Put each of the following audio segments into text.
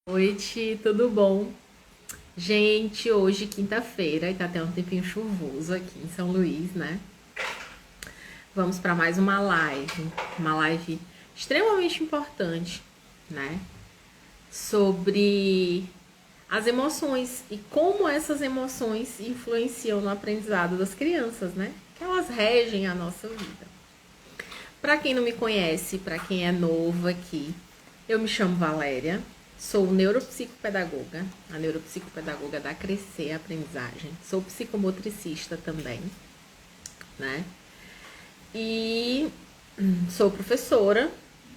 Noite, tudo bom? Gente, hoje quinta-feira e tá até um tempinho chuvoso aqui em São Luís, né? Vamos para mais uma live extremamente importante, né? Sobre as emoções e como essas emoções influenciam no aprendizado das crianças, né? Que elas regem a nossa vida. Para quem não me conhece, para quem é novo aqui, eu me chamo Valéria, sou neuropsicopedagoga, a neuropsicopedagoga da Crescer Aprendizagem. Sou psicomotricista também, né? E sou professora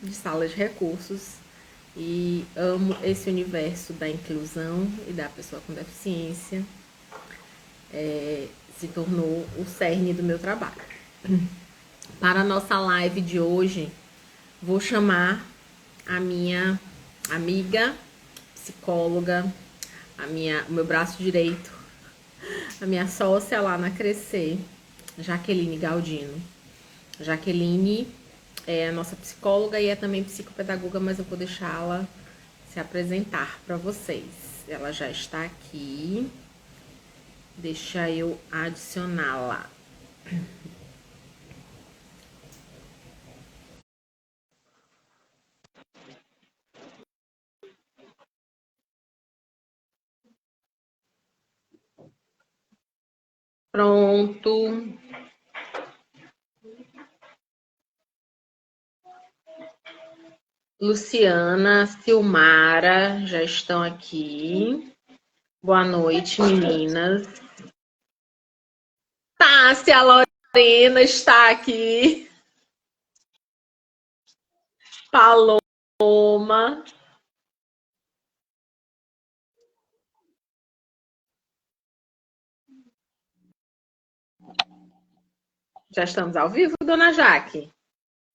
de sala de recursos e amo esse universo da inclusão e da pessoa com deficiência. Se tornou o cerne do meu trabalho. Para a nossa live de hoje, vou chamar a minha amiga, psicóloga, o meu braço direito, a minha sócia lá na Crescer, Jaqueline Galdino. Jaqueline é a nossa psicóloga e é também psicopedagoga, mas eu vou deixá-la se apresentar para vocês. Ela já está aqui. Deixa eu adicioná-la. Pronto. Luciana, Silmara já estão aqui. Boa noite, meninas. Tássia Lorena está aqui. Paloma. Já estamos ao vivo, dona Jaque?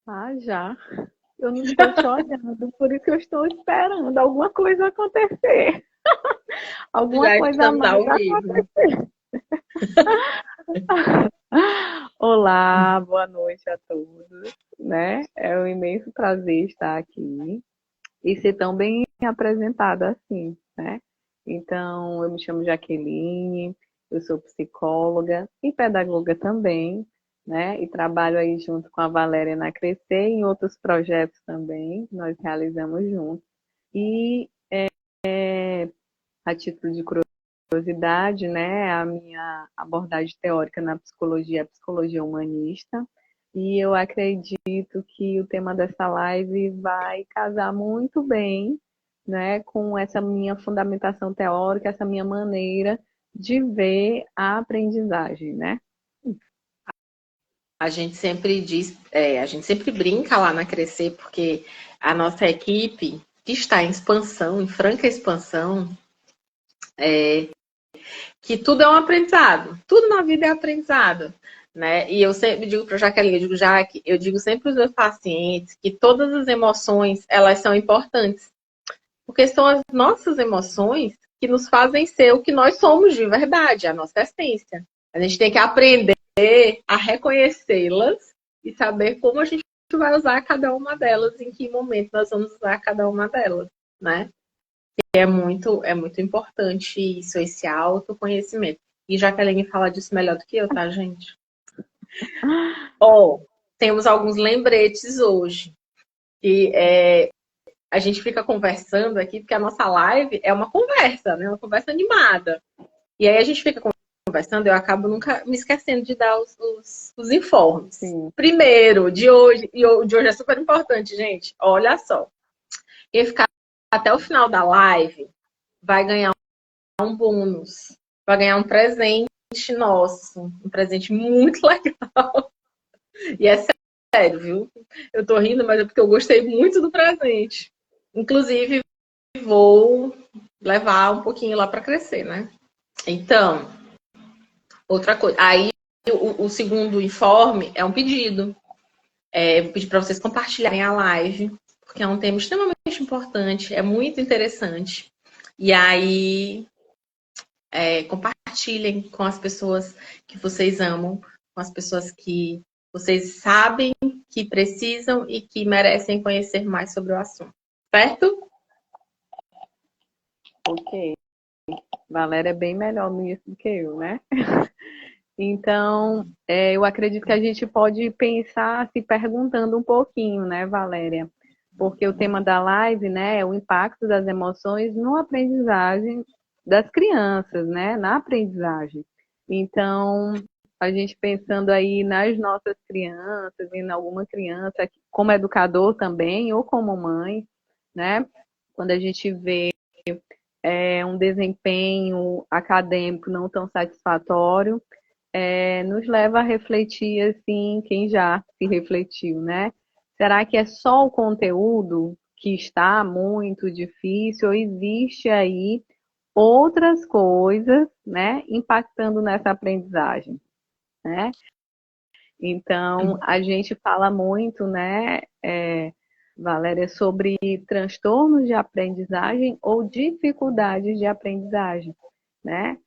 Ah, já. Eu não estou te olhando, por isso que eu estou esperando alguma coisa acontecer. Alguma Já coisa a estamos mais ao vivo. acontecer. Olá, boa noite a todos, né? É um imenso prazer estar aqui e ser tão bem apresentada assim, né? Então, eu me chamo Jaqueline, eu sou psicóloga e pedagoga também, né? E trabalho aí junto com a Valéria na Crescer e em outros projetos também, que nós realizamos juntos. E a título de curiosidade, né, a minha abordagem teórica na psicologia é a psicologia humanista. E eu acredito que o tema dessa live vai casar muito bem, né, com essa minha fundamentação teórica, essa minha maneira de ver a aprendizagem, né? A gente sempre diz, a gente sempre brinca lá na Crescer, porque a nossa equipe, que está em expansão, em franca expansão, que tudo é um aprendizado. Tudo na vida é aprendizado. Né? E eu sempre digo para a Jaqueline, eu digo sempre para os meus pacientes que todas as emoções, elas são importantes. Porque são as nossas emoções que nos fazem ser o que nós somos de verdade, a nossa essência. A gente tem que aprender a reconhecê-las e saber como a gente vai usar cada uma delas, em que momento nós vamos usar cada uma delas, né? É muito importante isso, esse autoconhecimento. E Jaqueline fala disso melhor do que eu, tá, gente? Ó, temos alguns lembretes hoje. Que a gente fica conversando aqui, porque a nossa live é uma conversa, né? Uma conversa animada. E aí a gente fica conversando, eu acabo nunca me esquecendo de dar os informes. Sim. Primeiro, de hoje, e o de hoje é super importante, gente. Olha só. Quem ficar até o final da live vai ganhar um bônus, vai ganhar um presente nosso, um presente muito legal. E é sério, viu? Eu tô rindo, mas é porque eu gostei muito do presente. Inclusive, vou levar um pouquinho lá para crescer, né? Então, outra coisa. Aí, o segundo informe é um pedido. Vou pedir para vocês compartilharem a live, porque é um tema extremamente importante, é muito interessante. E aí, compartilhem com as pessoas que vocês amam, com as pessoas que vocês sabem que precisam e que merecem conhecer mais sobre o assunto. Certo? Ok. Valéria é bem melhor nisso do que eu, né? Então, eu acredito que a gente pode pensar se perguntando um pouquinho, né, Valéria? Porque o tema da live, né, é o impacto das emoções no aprendizagem das crianças, né, na aprendizagem. Então, a gente pensando aí nas nossas crianças, em alguma criança, como educador também, ou como mãe, né, quando a gente vê um desempenho acadêmico não tão satisfatório, nos leva a refletir, assim, quem já se refletiu, né? Será que é só o conteúdo que está muito difícil ou existe aí outras coisas, né, impactando nessa aprendizagem, né? Então, a gente fala muito, né, Valéria, sobre transtornos de aprendizagem ou dificuldades de aprendizagem, né?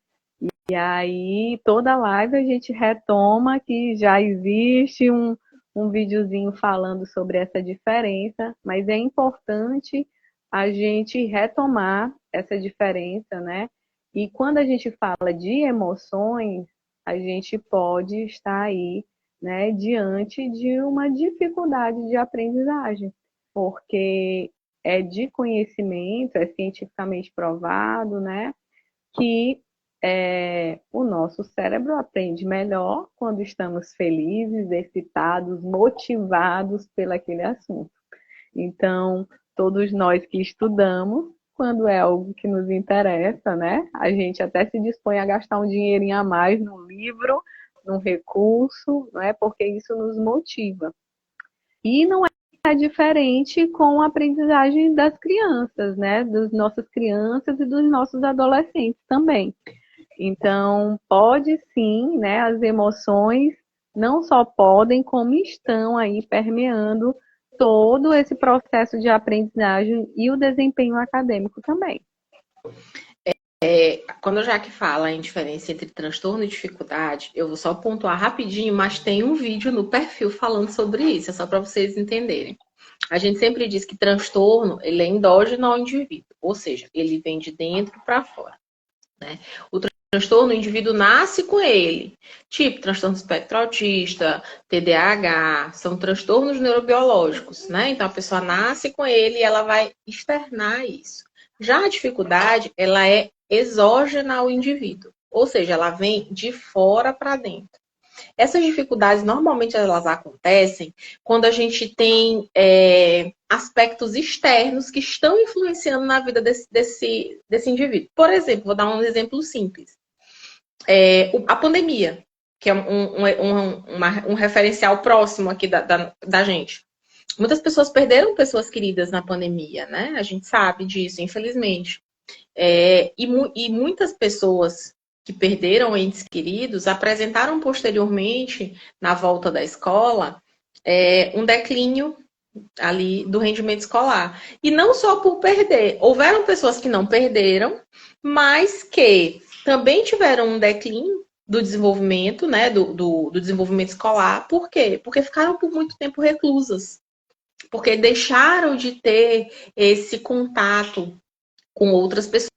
E aí, toda live a gente retoma que já existe um videozinho falando sobre essa diferença, mas é importante a gente retomar essa diferença, né? E quando a gente fala de emoções, a gente pode estar aí, né, diante de uma dificuldade de aprendizagem, porque é de conhecimento, é cientificamente provado, né, que o nosso cérebro aprende melhor quando estamos felizes, excitados, motivados pelo aquele assunto. Então, todos nós que estudamos, quando é algo que nos interessa, né? A gente até se dispõe a gastar um dinheirinho a mais no livro, num recurso, não é? Porque isso nos motiva. E não é diferente com a aprendizagem das crianças, né? Das nossas crianças e dos nossos adolescentes também. Então, pode sim, né? As emoções não só podem, como estão aí permeando todo esse processo de aprendizagem e o desempenho acadêmico também. Quando a Jaque fala em diferença entre transtorno e dificuldade, eu vou só pontuar rapidinho, mas tem um vídeo no perfil falando sobre isso, é só para vocês entenderem. A gente sempre diz que transtorno, ele é endógeno ao indivíduo, ou seja, ele vem de dentro para fora, né? O transtorno, o indivíduo nasce com ele, tipo transtorno do espectro autista, TDAH, são transtornos neurobiológicos, né? Então a pessoa nasce com ele e ela vai externar isso. Já a dificuldade, ela é exógena ao indivíduo, ou seja, ela vem de fora para dentro. Essas dificuldades, normalmente, elas acontecem quando a gente tem aspectos externos que estão influenciando na vida desse indivíduo. Por exemplo, vou dar um exemplo simples. A pandemia, que é um referencial próximo aqui da gente. Muitas pessoas perderam pessoas queridas na pandemia, né? A gente sabe disso, infelizmente. E muitas pessoas que perderam entes queridos apresentaram posteriormente, na volta da escola, um declínio ali do rendimento escolar. E não só por perder. Houveram pessoas que não perderam, mas que também tiveram um declínio do desenvolvimento, né, do desenvolvimento escolar. Por quê? Porque ficaram por muito tempo reclusas. Porque deixaram de ter esse contato com outras pessoas,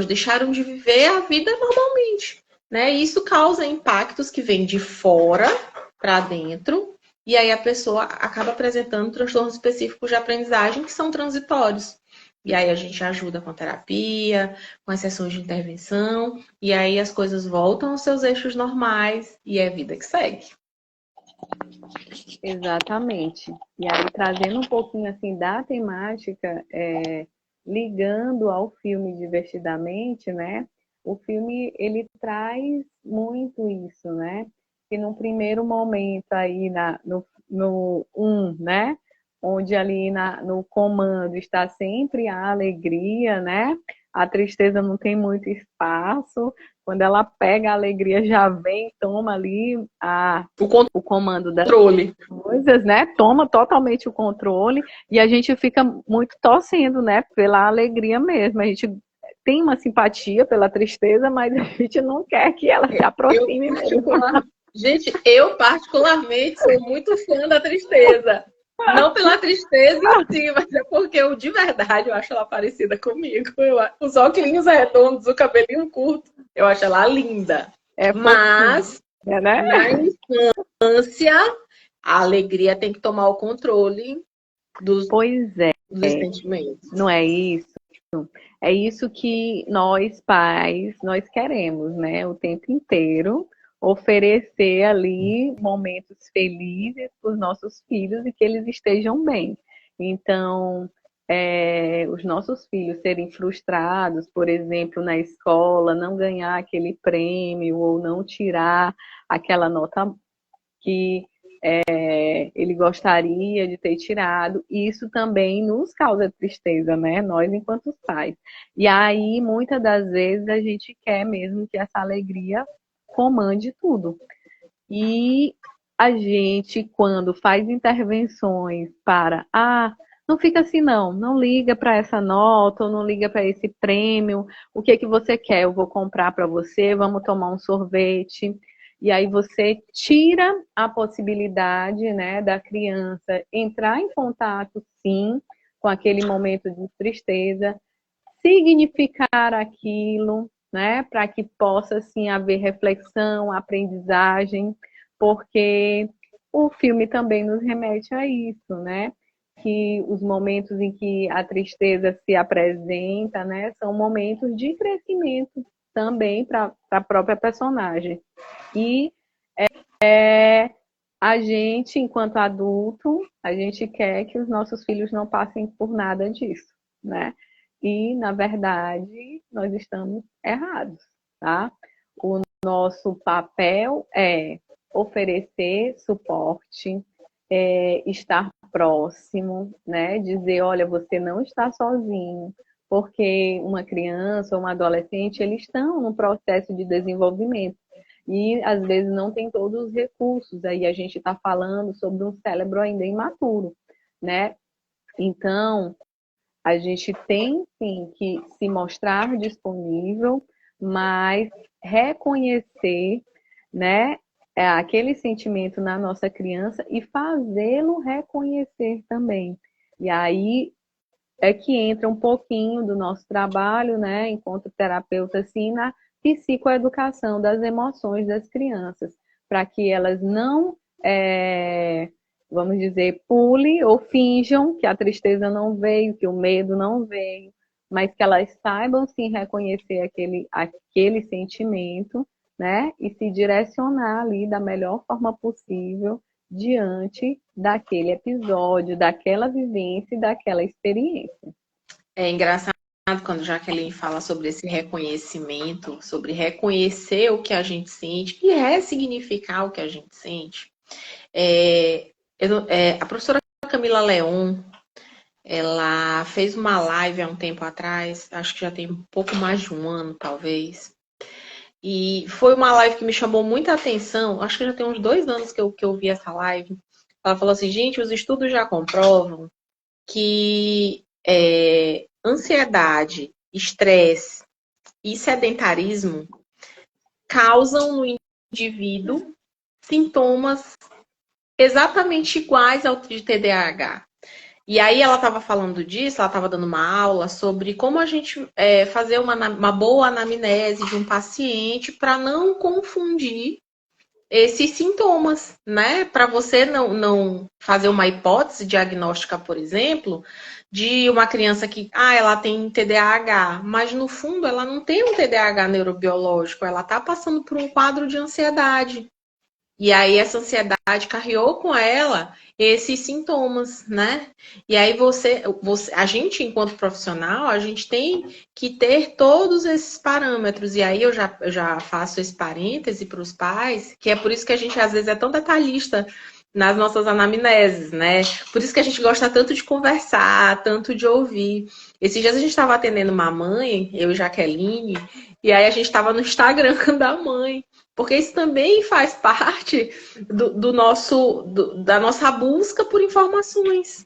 deixaram de viver a vida normalmente, né? E isso causa impactos que vêm de fora para dentro, e aí a pessoa acaba apresentando transtornos específicos de aprendizagem que são transitórios. E aí a gente ajuda com a terapia, com as sessões de intervenção, e aí as coisas voltam aos seus eixos normais e é a vida que segue. Exatamente. E aí, trazendo um pouquinho assim da temática, ligando ao filme Divertidamente, né? O filme, ele traz muito isso, né? Que num primeiro momento aí no né? Onde ali no comando está sempre a alegria, né? A tristeza não tem muito espaço. Quando ela pega a alegria, já vem, toma ali o comando das coisas, né? Toma totalmente o controle e a gente fica muito torcendo, né? Pela alegria mesmo. A gente tem uma simpatia pela tristeza, mas a gente não quer que ela se aproxime. Gente, eu particularmente sou muito fã da tristeza. Não pela tristeza em si, mas é porque eu, de verdade, eu acho ela parecida comigo. Os óculos redondos, o cabelinho curto, eu acho ela linda. É Mas, fofinha, né? na infância, a alegria tem que tomar o controle dos, Pois é, dos sentimentos. não é isso? É isso que nós pais, nós queremos, né? O tempo inteiro oferecer ali momentos felizes para os nossos filhos e que eles estejam bem. Então, os nossos filhos serem frustrados, por exemplo, na escola, não ganhar aquele prêmio ou não tirar aquela nota que ele gostaria de ter tirado, e isso também nos causa tristeza, né? Nós, enquanto pais. E aí, muitas das vezes, a gente quer mesmo que essa alegria comande tudo. E a gente, quando faz intervenções para, não fica assim não, não liga para essa nota, ou não liga para esse prêmio, o que é que você quer? Eu vou comprar para você, vamos tomar um sorvete. E aí você tira a possibilidade, né, da criança entrar em contato, sim, com aquele momento de tristeza, significar aquilo, né, para que possa sim haver reflexão, aprendizagem, porque o filme também nos remete a isso, né? Que os momentos em que a tristeza se apresenta, né, são momentos de crescimento também para a própria personagem. E a gente, enquanto adulto, a gente quer que os nossos filhos não passem por nada disso, né? E, na verdade, nós estamos errados, tá? O nosso papel é oferecer suporte, estar próximo, né? Dizer, olha, você não está sozinho, porque uma criança ou um adolescente, eles estão no processo de desenvolvimento e às vezes não tem todos os recursos. Aí a gente está falando sobre um cérebro ainda imaturo, né? Então, a gente tem sim que se mostrar disponível, mas reconhecer, né, aquele sentimento na nossa criança e fazê-lo reconhecer também. E aí é que entra um pouquinho do nosso trabalho, né, enquanto terapeuta, assim, na psicoeducação das emoções das crianças, para que elas não, vamos dizer, pule ou finjam que a tristeza não veio, que o medo não veio, mas que elas saibam sim reconhecer aquele sentimento, né, e se direcionar ali da melhor forma possível diante daquele episódio, daquela vivência e daquela experiência. É engraçado quando Jaqueline fala sobre esse reconhecimento, sobre reconhecer o que a gente sente e ressignificar o que a gente sente. A professora Camila Leon, ela fez uma live há um tempo atrás, acho que já tem um pouco mais de um ano, talvez. E foi uma live que me chamou muita atenção. Acho que já tem uns 2 anos que eu vi essa live. Ela falou assim, gente, os estudos já comprovam que ansiedade, estresse e sedentarismo causam no indivíduo sintomas exatamente iguais ao de TDAH. E aí ela estava falando disso, ela estava dando uma aula sobre como a gente fazer uma boa anamnese de um paciente para não confundir esses sintomas, né? Para você não fazer uma hipótese diagnóstica, por exemplo, de uma criança que, ela tem TDAH, mas no fundo ela não tem um TDAH neurobiológico, ela está passando por um quadro de ansiedade. E aí essa ansiedade carregou com ela esses sintomas, né? E aí a gente, enquanto profissional, a gente tem que ter todos esses parâmetros. E aí eu já faço esse parêntese para os pais, que é por isso que a gente às vezes é tão detalhista nas nossas anamneses, né? Por isso que a gente gosta tanto de conversar, tanto de ouvir. Esses dias a gente estava atendendo uma mãe, eu e Jaqueline, e aí a gente estava no Instagram da mãe. Porque isso também faz parte da nossa busca por informações,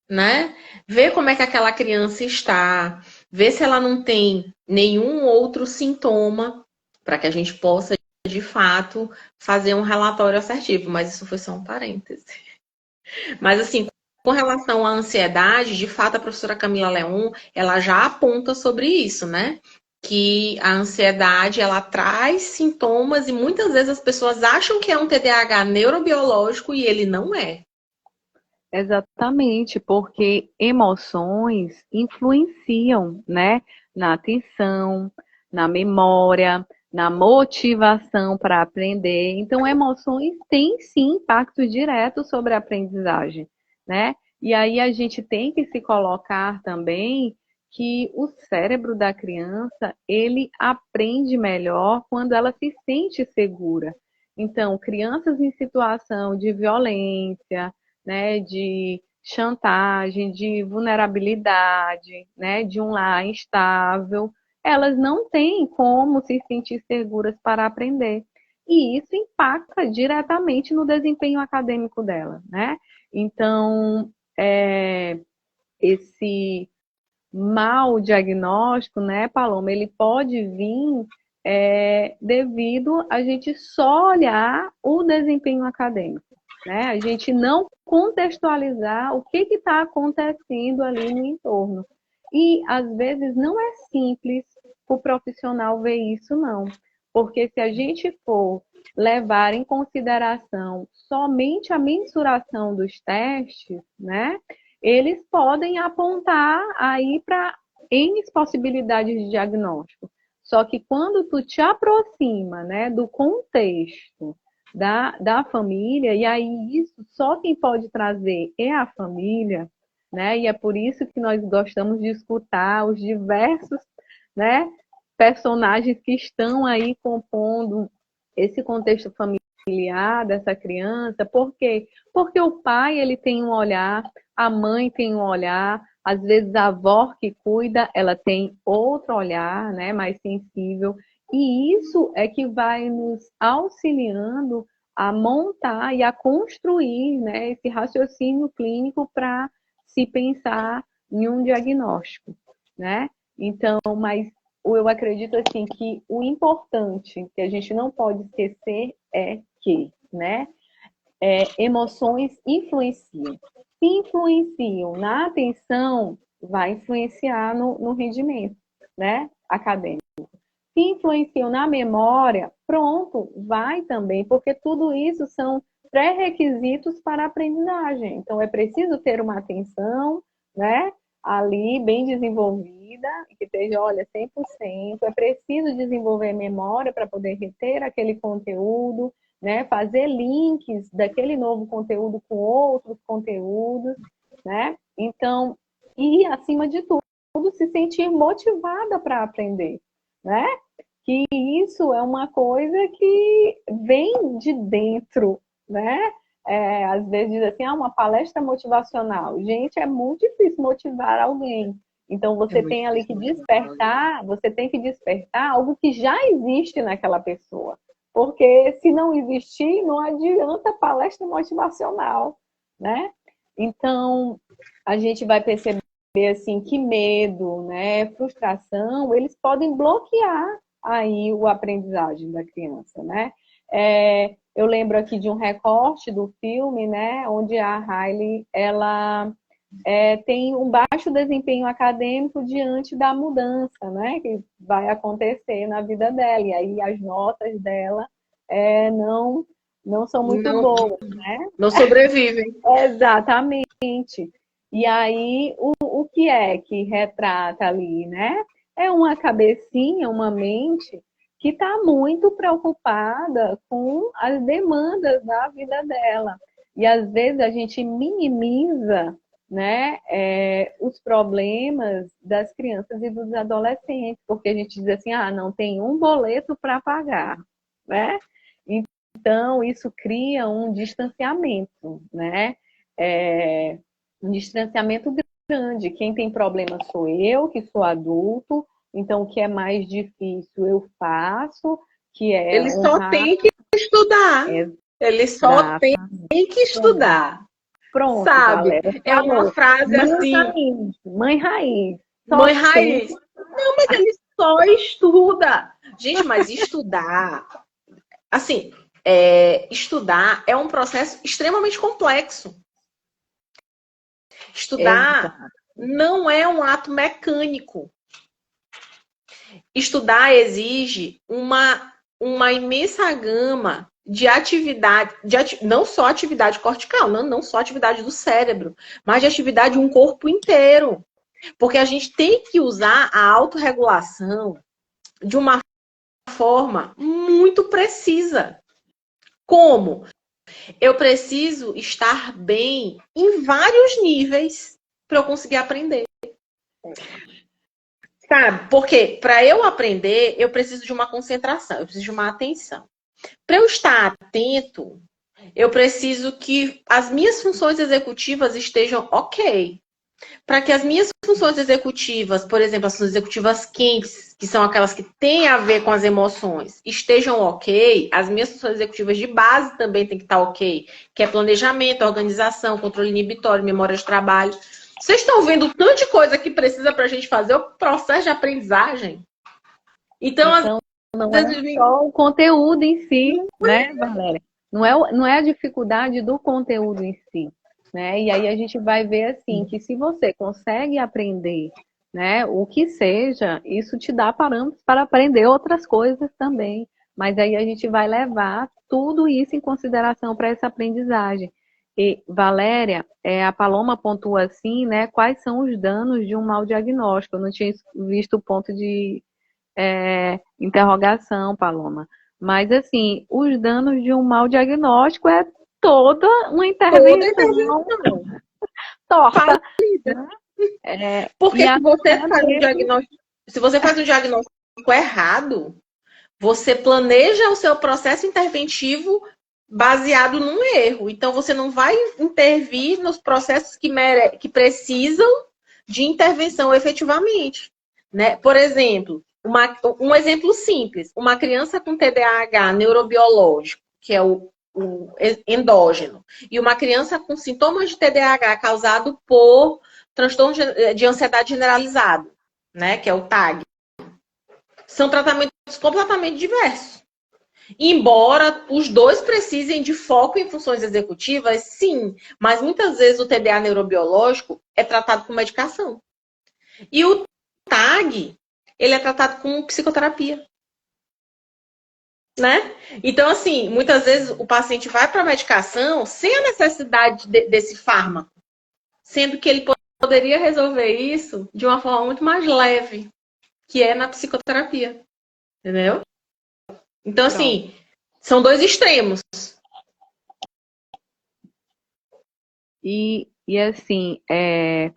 né? Ver como é que aquela criança está, ver se ela não tem nenhum outro sintoma, para que a gente possa, de fato, fazer um relatório assertivo. Mas isso foi só um parêntese. Mas assim, Com relação à ansiedade, de fato, a professora Camila Leon, ela já aponta sobre isso, né? Que a ansiedade, ela traz sintomas e muitas vezes as pessoas acham que é um TDAH neurobiológico e ele não é. Exatamente, porque emoções influenciam, né, na atenção, na memória, na motivação para aprender. Então, emoções têm sim impacto direto sobre a aprendizagem, né? E aí a gente tem que se colocar também que o cérebro da criança, ele aprende melhor quando ela se sente segura. Então, crianças em situação de violência, né, de chantagem, de vulnerabilidade, né, de um lar instável, elas não têm como se sentir seguras para aprender. E isso impacta diretamente no desempenho acadêmico dela, né? Então, esse mau diagnóstico, né, Paloma, ele pode vir devido a gente só olhar o desempenho acadêmico, né? A gente não contextualizar o que está acontecendo ali no entorno. E às vezes não é simples o profissional ver isso, não. Porque se a gente for levar em consideração somente a mensuração dos testes, né? Eles podem apontar aí para N possibilidades de diagnóstico. Só que quando tu te aproxima, né, do contexto da família, e aí isso só quem pode trazer é a família, né? E é por isso que nós gostamos de escutar os diversos, né, personagens que estão aí compondo esse contexto familiar dessa criança. Por quê? Porque o pai, ele tem um olhar, a mãe tem um olhar, às vezes a avó que cuida, ela tem outro olhar, né, mais sensível. E isso é que vai nos auxiliando a montar e a construir, né, esse raciocínio clínico para se pensar em um diagnóstico, né? Então, mas eu acredito assim que o importante que a gente não pode esquecer é que, né, emoções influenciam. Se influenciam na atenção, vai influenciar no rendimento, né, acadêmico. Se influenciam na memória, pronto, vai também, porque tudo isso são pré-requisitos para a aprendizagem. Então, é preciso ter uma atenção, né, ali bem desenvolvida, que esteja, olha, 100%. É preciso desenvolver memória para poder reter aquele conteúdo, né, fazer links daquele novo conteúdo com outros conteúdos, né? Então, e acima de tudo, se sentir motivada para aprender, né? Que isso é uma coisa que vem de dentro, né? Às vezes diz assim, uma palestra motivacional. Gente, é muito difícil motivar alguém. Então, você tem ali que despertar, você tem que despertar algo que já existe naquela pessoa. Porque se não existir, não adianta palestra motivacional, né? Então, a gente vai perceber assim que medo, né, frustração, eles podem bloquear aí o aprendizagem da criança, né? Eu lembro aqui de um recorte do filme, né, onde a Riley, ela tem um baixo desempenho acadêmico diante da mudança, né, que vai acontecer na vida dela, e aí as notas dela não são muito Não, boas, né? não sobrevivem. Exatamente. E aí, o que é que retrata ali, né? É uma cabecinha, uma mente que está muito preocupada com as demandas da vida dela. E às vezes a gente minimiza, né, os problemas das crianças e dos adolescentes, porque a gente diz assim, não tem um boleto para pagar, né? Então, isso cria um distanciamento, né? Um distanciamento grande. Quem tem problema sou eu, que sou adulto, então o que é mais difícil eu faço, que é Ele só honrar. tem que estudar. Ele só tem que estudar. Pronto, Sabe? galera. É uma Falou. frase Mãe assim, raiz, mãe raiz. Só mãe tem. raiz. Não, mas ele só estuda. Gente, mas estudar, assim, estudar é um processo extremamente complexo. Estudar não é um ato mecânico. Estudar exige uma imensa gama de atividade, não só atividade cortical, não só atividade do cérebro, mas de atividade de um corpo inteiro. Porque a gente tem que usar a autorregulação de uma forma muito precisa. Como? Eu preciso estar bem em vários níveis para eu conseguir aprender. Sabe? Porque para eu aprender, eu preciso de uma concentração, eu preciso de uma atenção. Para eu estar atento, eu preciso que as minhas funções executivas estejam ok. Para que as minhas funções executivas, por exemplo, as funções executivas quentes, que são aquelas que têm a ver com as emoções, estejam ok, as minhas funções executivas de base também têm que estar ok, que é planejamento, organização, controle inibitório, memória de trabalho. Vocês estão vendo tanta coisa que precisa para a gente fazer o processo de aprendizagem? Então não é só o conteúdo em si, né, Valéria? Não é a dificuldade do conteúdo em si, né? E aí a gente vai ver assim que se você consegue aprender, né, o que seja, isso te dá parâmetros para aprender outras coisas também. Mas aí a gente vai levar tudo isso em consideração para essa aprendizagem. E, Valéria, a Paloma pontua assim, né? Quais são os danos de um mau diagnóstico? Eu não tinha visto o ponto de interrogação, Paloma. Mas, assim, os danos de um mau diagnóstico é toda uma intervenção torta. Porque se você faz um diagnóstico, se você faz um diagnóstico errado, você planeja o seu processo interventivo baseado num erro. Então, você não vai intervir nos processos que precisam de intervenção efetivamente. Né? Por exemplo, um exemplo simples. Uma criança com TDAH neurobiológico, que é o endógeno, e uma criança com sintomas de TDAH causado por transtorno de ansiedade generalizado, né? Que é o TAG. São tratamentos completamente diversos. Embora os dois precisem de foco em funções executivas, sim, mas muitas vezes o TDA neurobiológico é tratado com medicação. E o TAG, ele é tratado com psicoterapia. Né? Então, assim, muitas vezes o paciente vai para a medicação sem a necessidade desse fármaco, sendo que ele poderia resolver isso de uma forma muito mais leve, que é na psicoterapia. Entendeu? Então, assim, são dois extremos. E assim,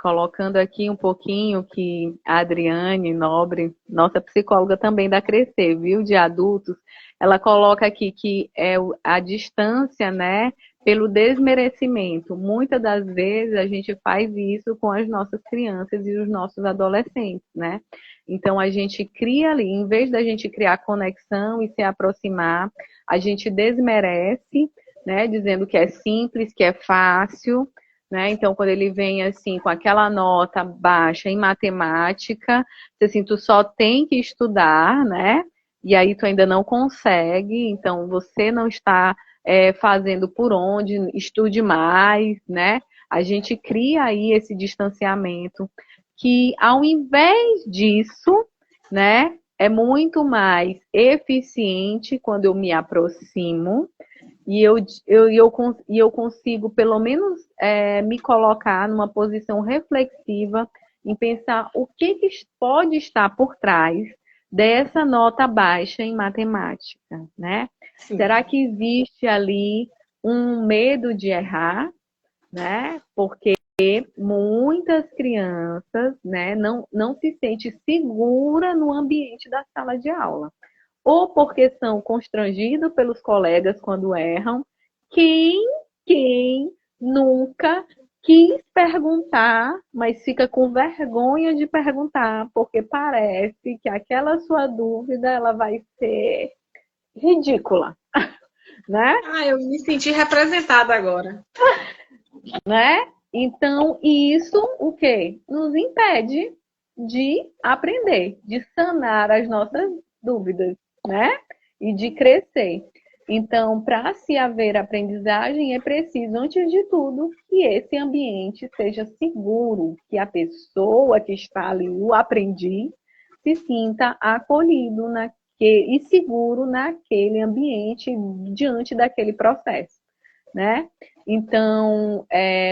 colocando aqui um pouquinho que a Adriane Nobre, nossa psicóloga também da Crescer, viu, de adultos, ela coloca aqui que é a distância, né, pelo desmerecimento. Muitas das vezes a gente faz isso com as nossas crianças e os nossos adolescentes, né? Então a gente cria ali, em vez da gente criar conexão e se aproximar, a gente desmerece, né, dizendo que é simples, que é fácil, né? Então, quando ele vem assim, com aquela nota baixa em matemática, você assim, tu só tem que estudar, né? E aí tu ainda não consegue, então você não está fazendo por onde, estude mais, né? A gente cria aí esse distanciamento, que ao invés disso, né, é muito mais eficiente quando eu me aproximo, e eu consigo, pelo menos, me colocar numa posição reflexiva em pensar o que pode estar por trás dessa nota baixa em matemática, né? Sim. Será que existe ali um medo de errar, né? Porque muitas crianças, né, não se sentem seguras no ambiente da sala de aula, ou porque são constrangidos pelos colegas quando erram. Quem nunca quis perguntar, mas fica com vergonha de perguntar, porque parece que aquela sua dúvida ela vai ser ridícula, né? Eu me senti representada agora. Né? Então, isso o quê? Nos impede de aprender, de sanar as nossas dúvidas, né? E de crescer. Então, para se haver aprendizagem, é preciso, antes de tudo, que esse ambiente seja seguro, que a pessoa que está ali, o aprendiz, se sinta acolhido e seguro naquele ambiente, diante daquele processo, né? Então,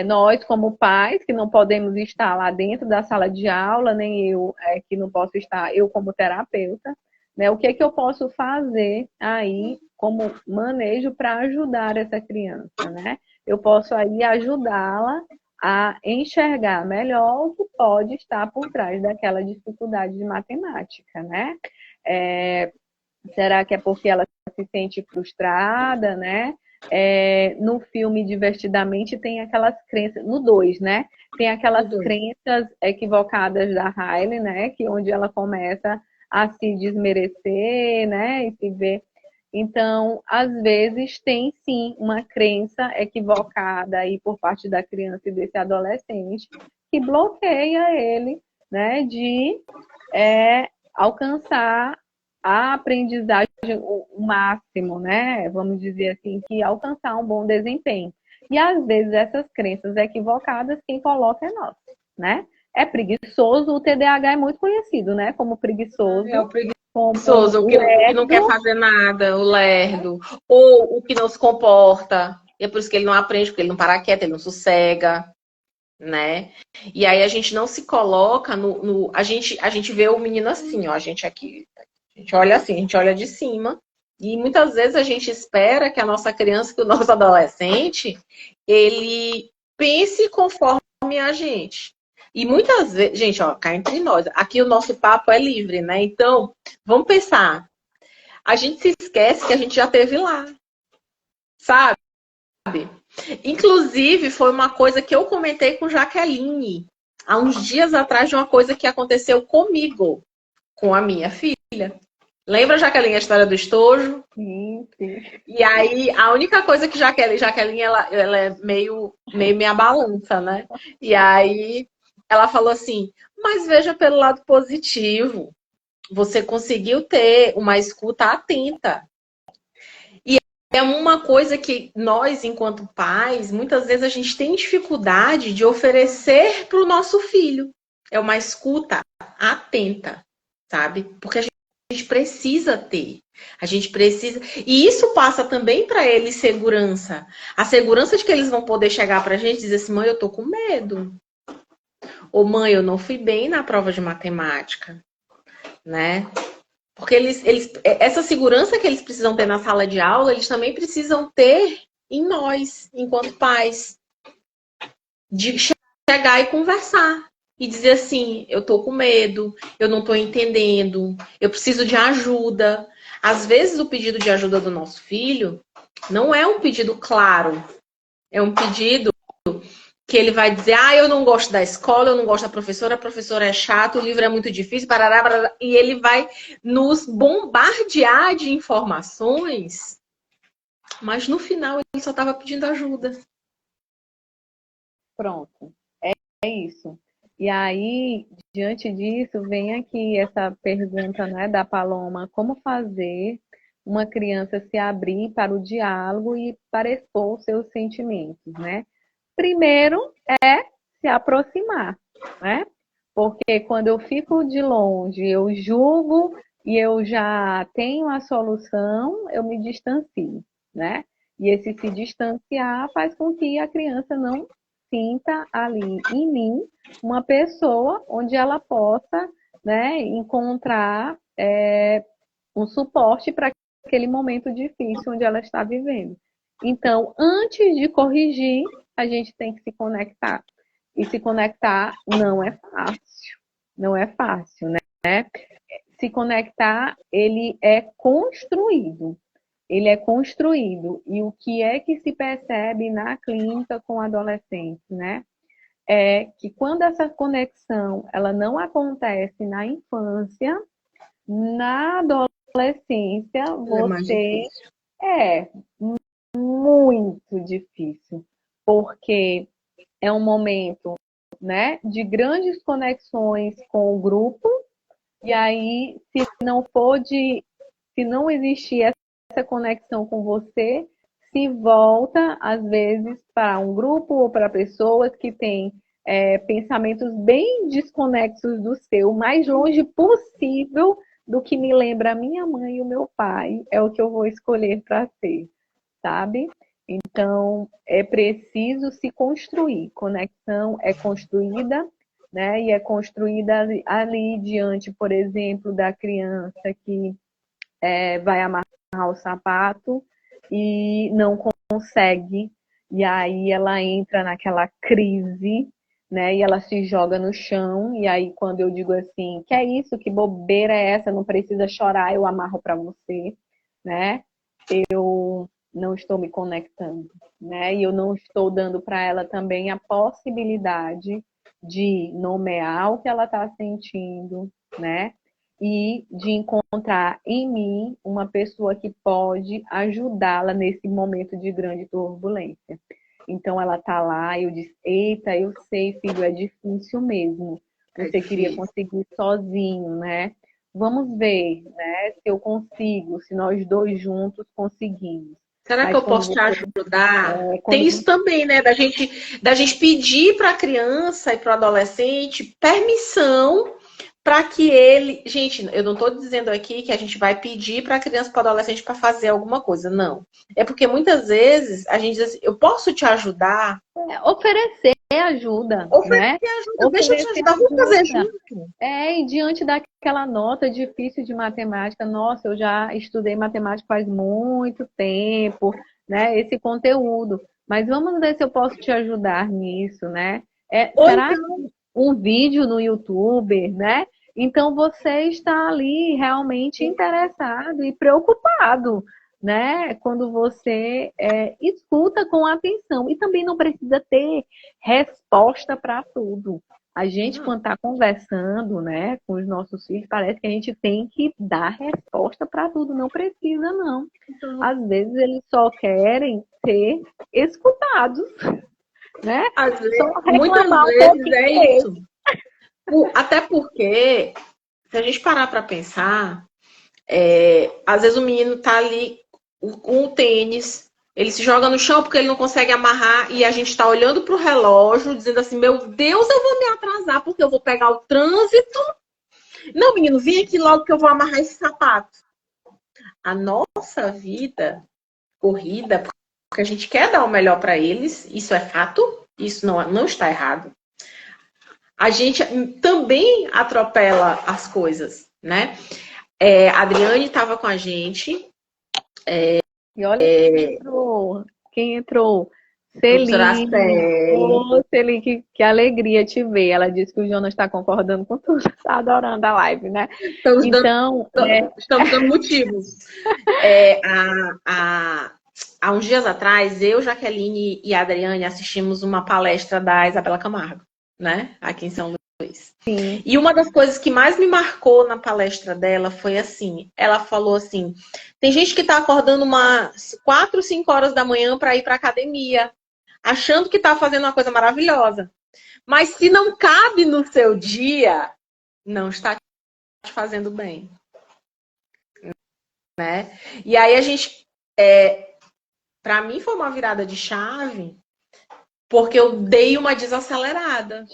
nós, como pais, que não podemos estar lá dentro da sala de aula, nem eu, que não posso estar, eu como terapeuta, né? O que é que eu posso fazer aí como manejo para ajudar essa criança, né? Eu posso aí ajudá-la a enxergar melhor o que pode estar por trás daquela dificuldade de matemática, né? Será que é porque ela se sente frustrada, né? No filme Divertidamente tem aquelas crenças, no 2, né? Tem aquelas crenças equivocadas da Riley, né? Que onde ela começa a se desmerecer, né? E se ver. Então, às vezes tem sim uma crença equivocada aí por parte da criança e desse adolescente que bloqueia ele, né? De alcançar a aprendizagem o máximo, né? Vamos dizer assim, que alcançar um bom desempenho. E às vezes essas crenças equivocadas, quem coloca é nós, né? É preguiçoso, o TDAH é muito conhecido, né? Como preguiçoso, É o como preguiçoso, o que não quer lerdo. fazer nada, o lerdo, ou o que não se comporta. E é por isso que ele não aprende, porque ele não para quieto, ele não sossega, né? E aí a gente não se coloca a gente vê o menino assim, ó, a gente aqui, a gente olha assim, a gente olha de cima, e muitas vezes a gente espera que a nossa criança, que o nosso adolescente, ele pense conforme a gente. E muitas vezes, gente, ó, cá entre nós, aqui o nosso papo é livre, né? Então, vamos pensar. A gente se esquece que a gente já teve lá, sabe? Inclusive, foi uma coisa que eu comentei com Jaqueline há uns dias atrás de uma coisa que aconteceu comigo, com a minha filha. Lembra, Jaqueline, a história do estojo? Sim, sim. E aí, a única coisa que Jaqueline ela é meio minha balança, né? E aí, ela falou assim, mas veja pelo lado positivo, você conseguiu ter uma escuta atenta. É uma coisa que nós, enquanto pais, muitas vezes a gente tem dificuldade de oferecer para o nosso filho. É uma escuta atenta, sabe? Porque a gente precisa ter. A gente precisa. E isso passa também para eles segurança. A segurança de que eles vão poder chegar para a gente e dizer assim: mãe, eu tô com medo. Ou mãe, eu não fui bem na prova de matemática, né? Porque essa segurança que eles precisam ter na sala de aula, eles também precisam ter em nós, enquanto pais, de chegar e conversar. E dizer assim, eu tô com medo, eu não tô entendendo, eu preciso de ajuda. Às vezes o pedido de ajuda do nosso filho não é um pedido claro, é um pedido que ele vai dizer, eu não gosto da escola, eu não gosto da professora, a professora é chata, o livro é muito difícil, parará, parará, e ele vai nos bombardear de informações, mas no final ele só estava pedindo ajuda. Pronto. É isso. E aí, diante disso, vem aqui essa pergunta, né, da Paloma: como fazer uma criança se abrir para o diálogo e para expor seus sentimentos, né? Primeiro é se aproximar, né? Porque quando eu fico de longe, eu julgo e eu já tenho a solução, eu me distancio, né? E esse se distanciar faz com que a criança não sinta ali em mim uma pessoa onde ela possa, né, encontrar um suporte para aquele momento difícil onde ela está vivendo. Então, antes de corrigir, a gente tem que se conectar. E se conectar não é fácil. Não é fácil, né? Se conectar, ele é construído. Ele é construído. E o que é que se percebe na clínica com adolescentes, né? É que quando essa conexão ela não acontece na infância, na adolescência, É mais você difícil. é muito difícil, porque é um momento, né, de grandes conexões com o grupo, e aí, se não existir essa conexão com você se volta, às vezes, para um grupo ou para pessoas que têm pensamentos bem desconexos do seu, o mais longe possível do que me lembra a minha mãe e o meu pai, é o que eu vou escolher para ser, sabe? Então, é preciso se construir. Conexão é construída, né? E é construída ali diante, por exemplo, da criança que vai amarrar o sapato e não consegue, e aí ela entra naquela crise, né? E ela se joga no chão, e aí quando eu digo assim, que é isso, que bobeira é essa, não precisa chorar, eu amarro para você, né? Eu não estou me conectando, né? E eu não estou dando para ela também a possibilidade de nomear o que ela está sentindo, né? E de encontrar em mim uma pessoa que pode ajudá-la nesse momento de grande turbulência. Então ela tá lá, eu disse, eita, eu sei, filho, é difícil mesmo. Você queria conseguir sozinho, né? Vamos ver, né, se eu consigo, se nós dois juntos conseguimos. Será que Mas eu posso te ajudar? Tem isso quando também, né? Da gente pedir para a criança e para o adolescente permissão para que ele. Gente, eu não estou dizendo aqui que a gente vai pedir para a criança e para o adolescente para fazer alguma coisa, não. É porque muitas vezes a gente diz assim, eu posso te ajudar? oferecer ajuda, né? Oferecer ajuda, deixa eu te Oferecer ajudar, vamos fazer ajuda. junto. E diante daquela nota difícil de matemática, nossa, eu já estudei matemática faz muito tempo, né? Esse conteúdo. Mas vamos ver se eu posso te ajudar nisso, né? Ou Será que então, um vídeo no YouTube, né? Então você está ali realmente interessado e preocupado, né? Quando você escuta com atenção. E também não precisa ter resposta para tudo. A gente, quando está conversando, né, com os nossos filhos, parece que a gente tem que dar resposta para tudo. Não precisa, não. Às vezes eles só querem ser escutados, né? Só muitas reclamar um vezes pouquinho é mesmo. isso. Até porque, se a gente parar para pensar, às vezes o menino tá ali com o tênis, ele se joga no chão porque ele não consegue amarrar e a gente tá olhando pro relógio, dizendo assim, meu Deus, eu vou me atrasar porque eu vou pegar o trânsito. Não, menino, vem aqui logo que eu vou amarrar esse sapato. A nossa vida corrida, porque a gente quer dar o melhor para eles, isso é fato, isso não está errado. A gente também atropela as coisas, né? A Adriane estava com a gente. E olha quem entrou. Quem entrou? Doutora Celine. Célia. Ô, Celine, que alegria te ver. Ela disse que o Jonas está concordando com tudo. Está adorando a live, né? Estamos dando, Então, estamos dando motivos. Há uns dias atrás, eu, Jaqueline e a Adriane assistimos uma palestra da Isabela Camargo, né? Aqui em São Luís. sim. E uma das coisas que mais me marcou na palestra dela foi assim, ela falou assim, tem gente que está acordando umas 4, 5 horas da manhã para ir para academia, achando que está fazendo uma coisa maravilhosa. Mas se não cabe no seu dia, não está te fazendo bem. Né? E aí a gente, para mim foi uma virada de chave, porque eu dei uma desacelerada.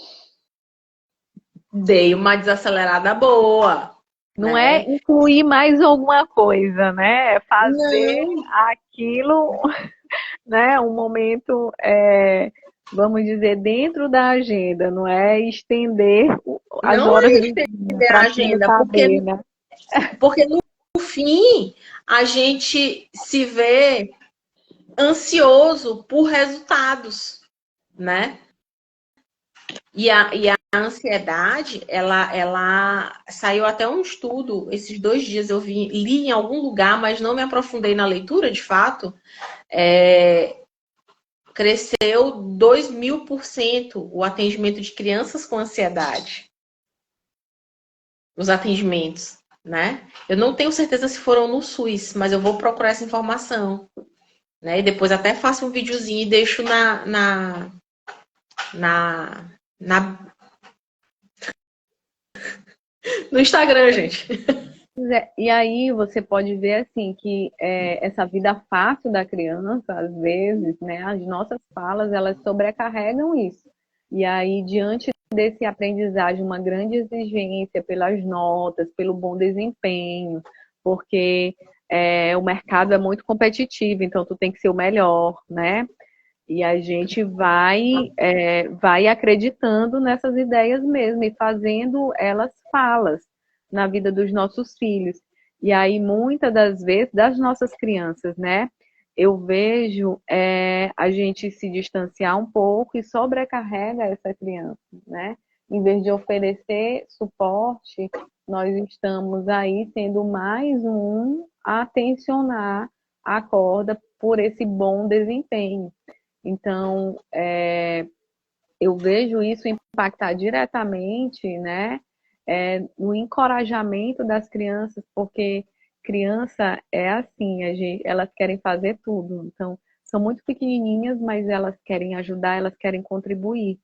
Dei uma desacelerada boa. Não Né? é incluir mais alguma coisa, né? É fazer Não, aquilo, né? Um momento, vamos dizer, dentro da agenda, não é estender as não horas é do dia estender a para aquilo agenda, caber, né? porque no fim a gente se vê ansioso por resultados, né? E a ansiedade, ela saiu até um estudo, esses 2 dias eu li em algum lugar, mas não me aprofundei na leitura, de fato, cresceu 2000% o atendimento de crianças com ansiedade. Os atendimentos, né? Eu não tenho certeza se foram no SUS, mas eu vou procurar essa informação. Né? E depois até faço um videozinho e deixo no Instagram, gente. E aí você pode ver assim que essa vida fácil da criança, às vezes, né, as nossas falas, elas sobrecarregam isso. E aí, diante desse aprendizagem, uma grande exigência pelas notas, pelo bom desempenho, porque o mercado é muito competitivo, então tu tem que ser o melhor, né? E a gente vai acreditando nessas ideias mesmo e fazendo elas falas na vida dos nossos filhos. E aí, muitas das vezes, das nossas crianças, né? Eu vejo a gente se distanciar um pouco e sobrecarrega essa criança, né? Em vez de oferecer suporte, nós estamos aí sendo mais um a tensionar a corda por esse bom desempenho. Então, eu vejo isso impactar diretamente, né, no encorajamento das crianças, porque criança é assim, elas querem fazer tudo. Então, são muito pequenininhas, mas elas querem ajudar, elas querem contribuir.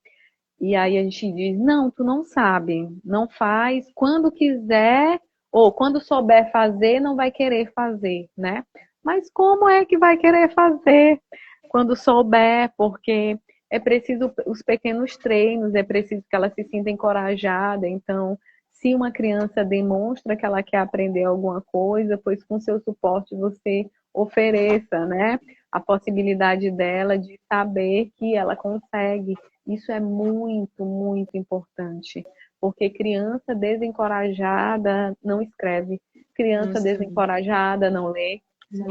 E aí a gente diz, não, tu não sabe, não faz, quando quiser, ou quando souber fazer, não vai querer fazer, né? Mas como é que vai querer fazer quando souber? Porque é preciso os pequenos treinos, é preciso que ela se sinta encorajada. Então, se uma criança demonstra que ela quer aprender alguma coisa, pois com seu suporte você ofereça, né? A possibilidade dela de saber que ela consegue. Isso é muito, muito importante, porque criança desencorajada não escreve, criança desencorajada não lê,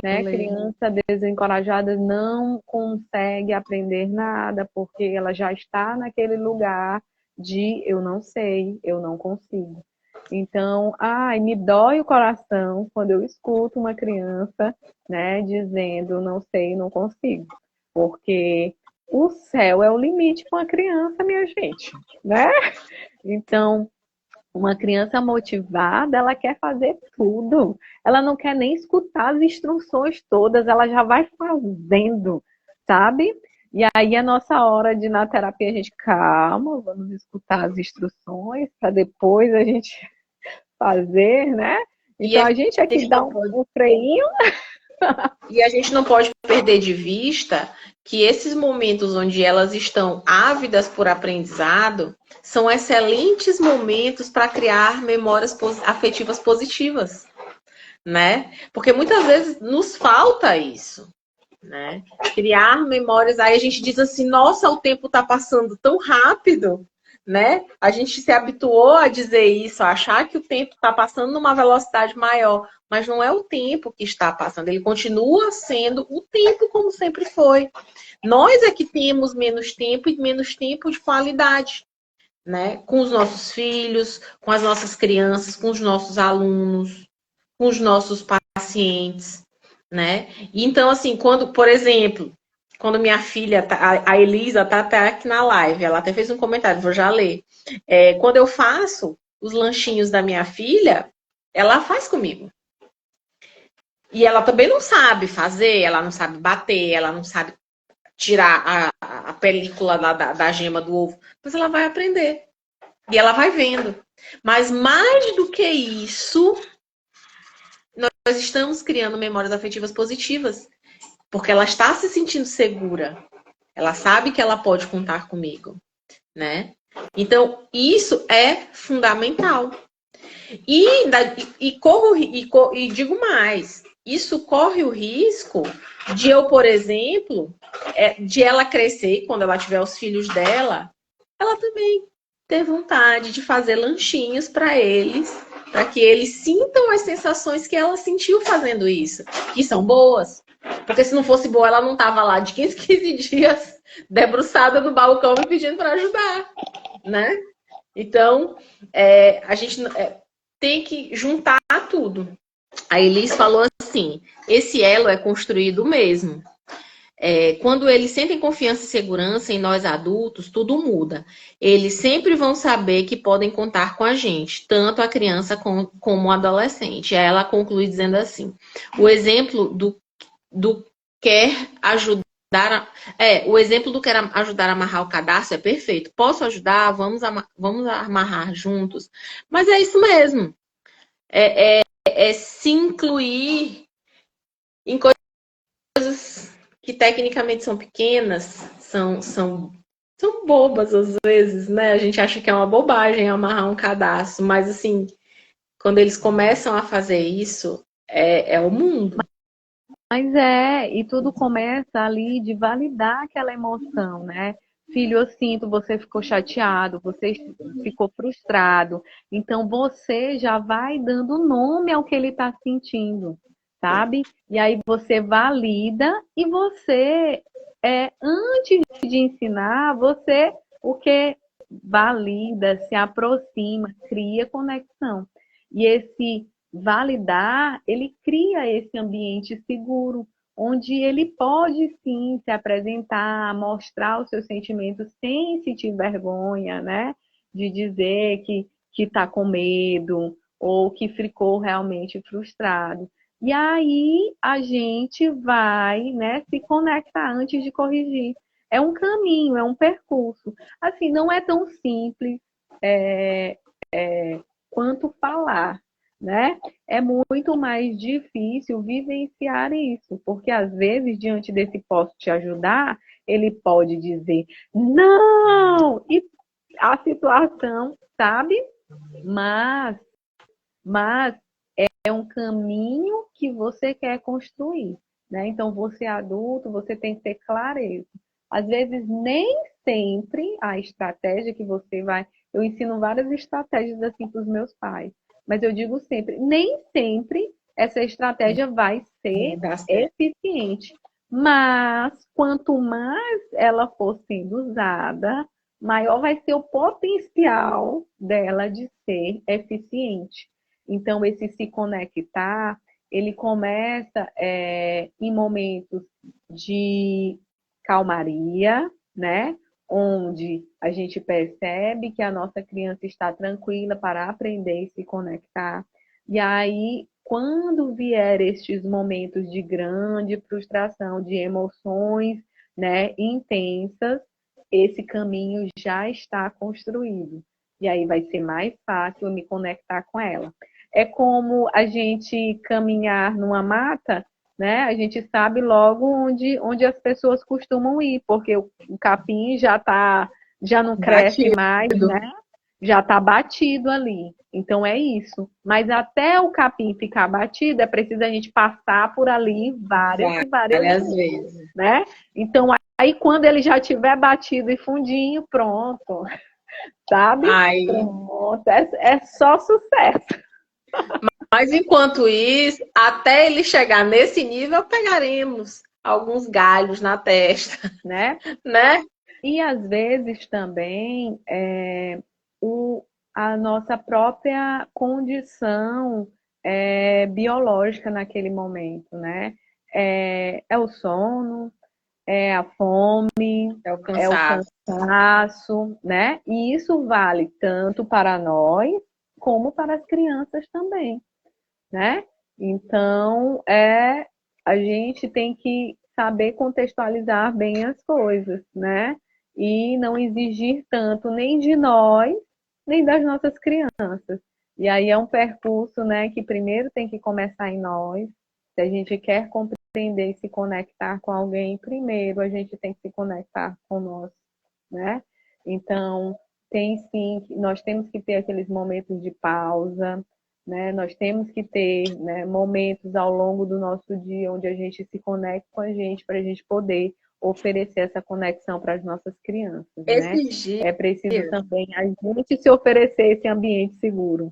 né? Criança desencorajada não consegue aprender nada, porque ela já está naquele lugar de eu não sei, eu não consigo. Então, me dói o coração quando eu escuto uma criança, né, dizendo não sei, não consigo, porque o céu é o limite para uma criança, minha gente, né? Então, uma criança motivada, ela quer fazer tudo. Ela não quer nem escutar as instruções todas, ela já vai fazendo, sabe? E aí a nossa hora de na terapia a gente, calma, vamos escutar as instruções para depois a gente fazer, né? Então a gente aqui dá um freinho. E a gente não pode perder de vista que esses momentos onde elas estão ávidas por aprendizado são excelentes momentos para criar memórias afetivas positivas, né? Porque muitas vezes nos falta isso, né? Criar memórias, aí a gente diz assim, nossa, o tempo está passando tão rápido, né? A gente se habituou a dizer isso, a achar que o tempo está passando numa velocidade maior, mas não é o tempo que está passando, ele continua sendo o tempo como sempre foi. Nós é que temos menos tempo e menos tempo de qualidade, né? Com os nossos filhos, com as nossas crianças, com os nossos alunos, com os nossos pacientes, né? Então, assim, quando, por exemplo, quando minha filha, a Elisa, tá até aqui na live, ela até fez um comentário, vou já ler. Quando eu faço os lanchinhos da minha filha, ela faz comigo. E ela também não sabe fazer, ela não sabe bater, ela não sabe tirar a película da gema do ovo, mas ela vai aprender. E ela vai vendo. Mas mais do que isso, nós estamos criando memórias afetivas positivas. Porque ela está se sentindo segura. Ela sabe que ela pode contar comigo, né? Então, isso é fundamental. E digo mais, isso corre o risco de eu, por exemplo, de ela crescer, quando ela tiver os filhos dela, ela também ter vontade de fazer lanchinhos para eles, para que eles sintam as sensações que ela sentiu fazendo isso, que são boas. Porque se não fosse boa, ela não tava lá de 15 dias debruçada no balcão me pedindo para ajudar, né? Então, a gente tem que juntar tudo. A Elis falou assim, esse elo é construído mesmo. Quando eles sentem confiança e segurança em nós adultos, tudo muda. Eles sempre vão saber que podem contar com a gente, tanto a criança como o adolescente. Aí ela conclui dizendo assim, o exemplo do quer ajudar. O exemplo do quer ajudar a amarrar o cadastro é perfeito. Posso ajudar? Vamos amarrar juntos. Mas é isso mesmo. é se incluir em coisas que tecnicamente são pequenas, são bobas às vezes, né? A gente acha que é uma bobagem amarrar um cadastro, mas assim, quando eles começam a fazer isso, é o mundo. Mas e tudo começa ali de validar aquela emoção, né? Filho, eu sinto, você ficou chateado, você ficou frustrado. Então você já vai dando nome ao que ele está sentindo, sabe? E aí você valida e você, antes de ensinar, você o que valida, se aproxima, cria conexão. E esse validar, ele cria esse ambiente seguro, onde ele pode sim se apresentar, mostrar os seus sentimentos sem sentir vergonha, né? De dizer que está com medo ou que ficou realmente frustrado. E aí a gente vai, né, se conectar antes de corrigir. É um caminho, é um percurso. Assim, não é tão simples quanto falar, né? É muito mais difícil vivenciar isso, porque às vezes, diante desse posso te ajudar, ele pode dizer não, e a situação, sabe? Mas, mas é um caminho que você quer construir, né? Então, você é adulto, você tem que ter clareza. Às vezes, nem sempre a estratégia que você vai... Eu ensino várias estratégias assim para os meus pais, mas eu digo sempre, nem sempre essa estratégia vai ser eficiente. Mas, quanto mais ela for sendo usada, maior vai ser o potencial dela de ser eficiente. Então, esse se conectar, ele começa em momentos de calmaria, né? Onde a gente percebe que a nossa criança está tranquila para aprender e se conectar. E aí, quando vier estes momentos de grande frustração, de emoções, né, intensas, esse caminho já está construído. E aí vai ser mais fácil eu me conectar com ela. É como a gente caminhar numa mata, né? A gente sabe logo onde as pessoas costumam ir, porque o capim já não cresce Batido. mais, né? Já está batido ali. Então é isso. Mas até o capim ficar batido, é preciso a gente passar por ali várias e várias vezes. né? Então aí quando ele já tiver batido e fundinho, pronto. Sabe? Ai. Pronto. É só sucesso. Mas enquanto isso, até ele chegar nesse nível, pegaremos alguns galhos na testa, né? né? E às vezes também a nossa própria condição biológica naquele momento, né? É o sono, é a fome, É o é o cansaço. cansaço, né? E isso vale tanto para nós como para as crianças também, né? Então, a gente tem que saber contextualizar bem as coisas, né? E não exigir tanto nem de nós, nem das nossas crianças. E aí é um percurso, né, que primeiro tem que começar em nós. Se a gente quer compreender e se conectar com alguém, primeiro a gente tem que se conectar com nós, né? Então, tem sim, nós temos que ter aqueles momentos de pausa, né? Nós temos que ter, né, momentos ao longo do nosso dia onde a gente se conecta com a gente para a gente poder oferecer essa conexão para as nossas crianças, né? Esses dias, É preciso também a gente se oferecer esse ambiente seguro.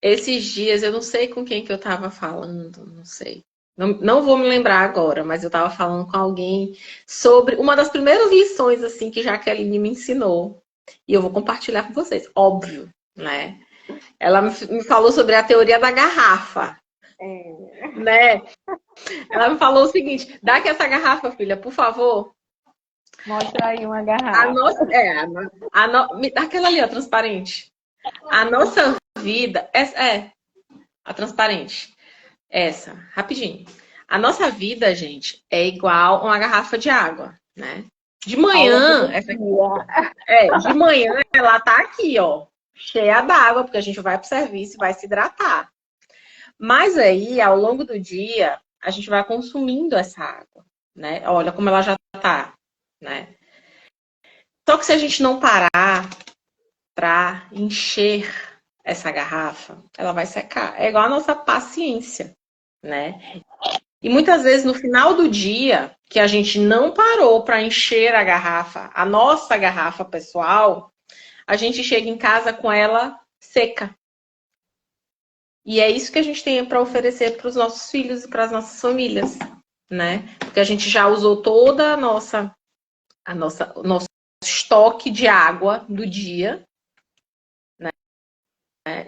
eu não sei com quem que eu estava falando, não sei. Não vou me lembrar agora, mas eu estava falando com alguém sobre uma das primeiras lições assim que Jaqueline me ensinou. E eu vou compartilhar com vocês, óbvio, né? Ela me falou sobre a teoria da garrafa, né? Ela me falou o seguinte: dá aqui essa garrafa, filha, por favor. Mostra aí uma A garrafa. nossa, me dá aquela ali, ó, transparente. A nossa vida a transparente. Essa, rapidinho. A nossa vida, gente, é igual uma garrafa de água, né? De manhã, de manhã ela tá aqui, ó, cheia d'água, porque a gente vai pro serviço e vai se hidratar. Mas aí, ao longo do dia, a gente vai consumindo essa água, né? Olha como ela já tá, né? Só que se a gente não parar para encher essa garrafa, ela vai secar. É igual a nossa paciência, né? E muitas vezes no final do dia, que a gente não parou para encher a garrafa, a nossa garrafa pessoal, a gente chega em casa com ela seca. E é isso que a gente tem para oferecer para os nossos filhos e para as nossas famílias, né? Porque a gente já usou toda o nosso estoque de água do dia, né?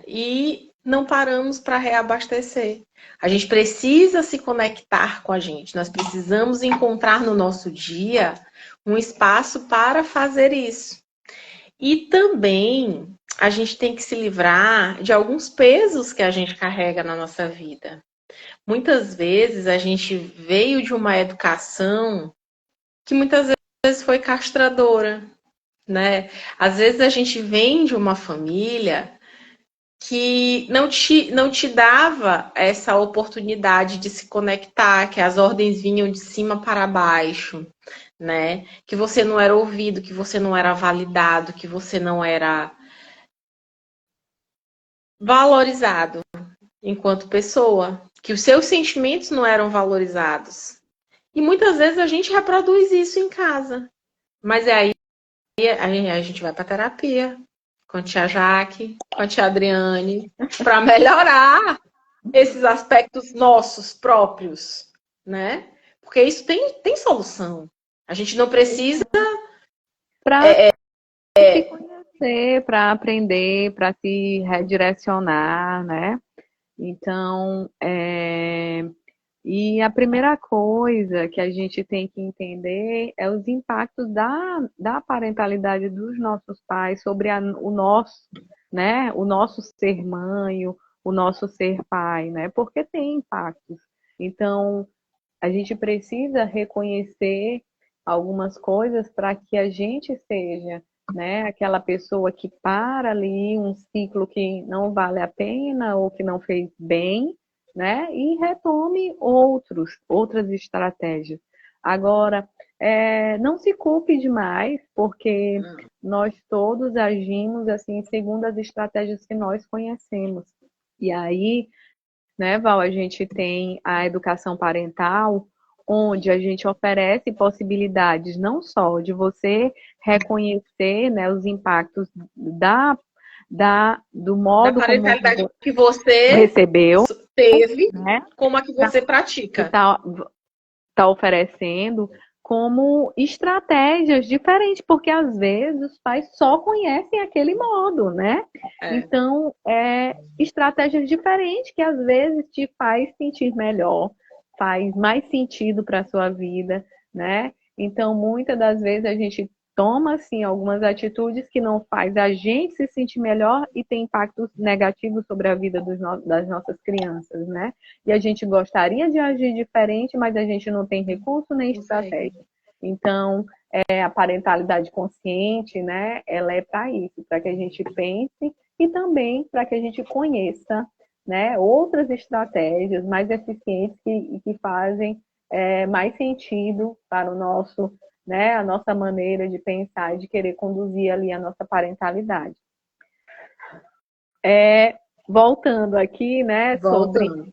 E não paramos para reabastecer. A gente precisa se conectar com a gente. Nós precisamos encontrar no nosso dia um espaço para fazer isso. E também a gente tem que se livrar de alguns pesos que a gente carrega na nossa vida. Muitas vezes a gente veio de uma educação que muitas vezes foi castradora, né? Às vezes a gente vem de uma família que não te dava essa oportunidade de se conectar, que as ordens vinham de cima para baixo, né? Que você não era ouvido, que você não era validado, que você não era valorizado enquanto pessoa, que os seus sentimentos não eram valorizados. E muitas vezes a gente reproduz isso em casa. Mas é aí a gente vai para terapia com a tia Jaque, com a tia Adriane, para melhorar esses aspectos nossos próprios, né? Porque isso tem solução. A gente não precisa. Para se conhecer, para aprender, para se redirecionar, né? Então, e a primeira coisa que a gente tem que entender é os impactos da parentalidade dos nossos pais sobre o nosso, né? O nosso ser mãe, o nosso ser pai, né? Porque tem impactos. Então, a gente precisa reconhecer algumas coisas para que a gente seja, né, aquela pessoa que para ali um ciclo que não vale a pena ou que não fez bem, né, e retome outras estratégias. Agora, não se culpe demais, porque nós todos agimos assim segundo as estratégias que nós conhecemos. E aí, né, Val, a gente tem a educação parental, onde a gente oferece possibilidades não só de você reconhecer, né, os impactos do Da modo como parentalidade que você recebeu, teve, né, como a que você pratica. está oferecendo como estratégias diferentes, porque às vezes os pais só conhecem aquele modo, né? É. Então, estratégias diferentes que às vezes te faz sentir melhor, faz mais sentido para a sua vida, né? Então, muitas das vezes a gente toma assim algumas atitudes que não faz a gente se sentir melhor e tem impactos negativos sobre a vida das nossas crianças, né? E a gente gostaria de agir diferente, mas a gente não tem recurso nem estratégia. Então, a parentalidade consciente, né? Ela é para isso, para que a gente pense e também para que a gente conheça, né, outras estratégias mais eficientes que fazem mais sentido para o nosso, né, a nossa maneira de pensar e de querer conduzir ali a nossa parentalidade. Voltando aqui, né, sobre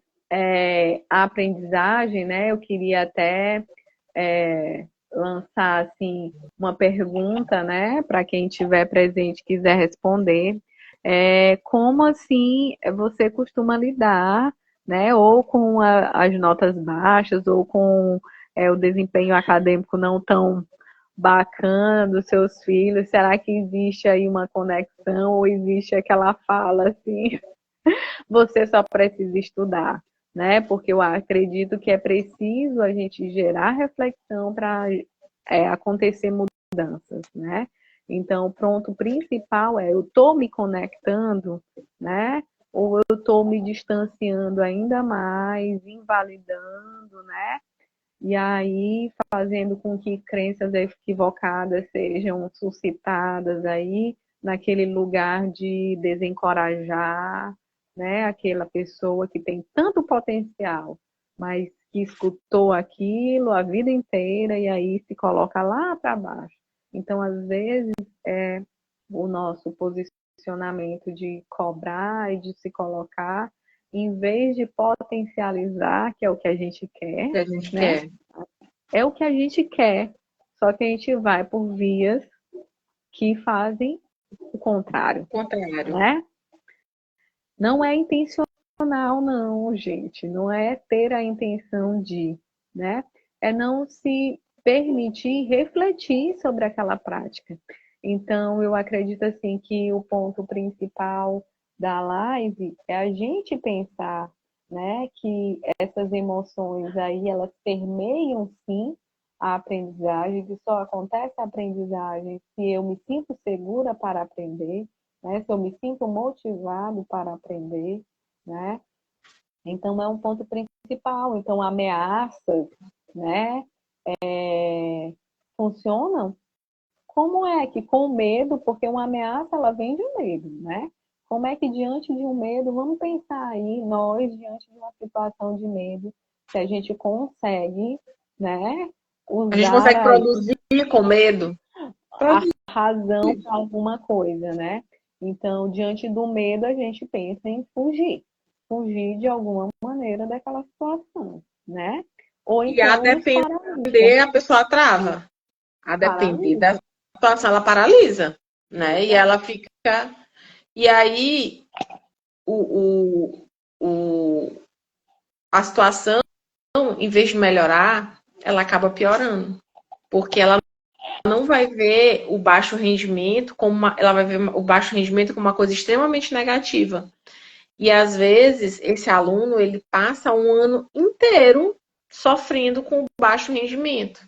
a aprendizagem, né, eu queria até lançar assim uma pergunta, né, para quem estiver presente e quiser responder. Como assim você costuma lidar, né, ou com as notas baixas, ou com o desempenho acadêmico não tão bacana dos seus filhos? Será que existe aí uma conexão, ou existe aquela fala assim, você só precisa estudar, né? Porque eu acredito que é preciso a gente gerar reflexão para acontecer mudanças, né? Então, o ponto principal eu estou me conectando, né? Ou eu estou me distanciando ainda mais, invalidando, né? E aí fazendo com que crenças equivocadas sejam suscitadas aí naquele lugar de desencorajar, né? Aquela pessoa que tem tanto potencial, mas que escutou aquilo a vida inteira e aí se coloca lá para baixo. Então, às vezes, o nosso posicionamento de cobrar e de se colocar, em vez de potencializar, que é o que a gente quer, Que a gente né? quer. É o que a gente quer, só que a gente vai por vias que fazem o contrário, O contrário. né? Não é intencional, não, gente. Não é ter a intenção de, né? É não se permitir refletir sobre aquela prática. Então, eu acredito assim que o ponto principal da live é a gente pensar, né, que essas emoções aí elas permeiam sim a aprendizagem, que só acontece a aprendizagem se eu me sinto segura para aprender, né? Se eu me sinto motivado para aprender, né? Então é um ponto principal. Então ameaças, né, funcionam. Como é que com medo, porque uma ameaça ela vem de um medo, né? Como é que diante de um medo, vamos pensar aí, nós diante de uma situação de medo, se a gente consegue, né, A gente usar consegue aí produzir com medo? a razão para alguma coisa, né? Então, diante do medo, a gente pensa em fugir. Fugir de alguma maneira daquela situação, né? Ou E a então nos paralisa. depender, a pessoa trava. A depender da Paralisa. situação, ela paralisa, né? E ela fica. E aí, o, o, a situação, em vez de melhorar, ela acaba piorando. Porque ela não vai ver o baixo rendimento como ela vai ver o baixo rendimento como uma coisa extremamente negativa. E às vezes esse aluno ele passa um ano inteiro sofrendo com baixo rendimento.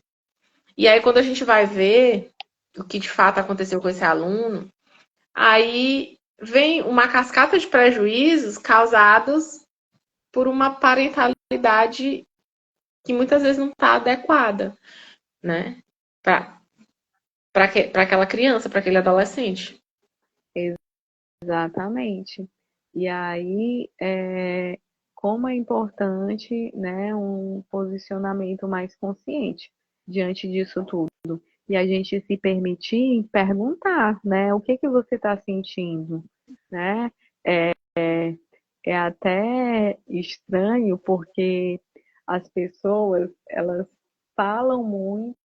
E aí quando a gente vai ver o que de fato aconteceu com esse aluno, aí vem uma cascata de prejuízos causados por uma parentalidade que muitas vezes não está adequada, né? Para aquela criança, para aquele adolescente. Exatamente. E aí, como é importante, né, um posicionamento mais consciente diante disso tudo. E a gente se permitir perguntar, né, o que que você está sentindo, né? É, é até estranho porque as pessoas, elas falam muito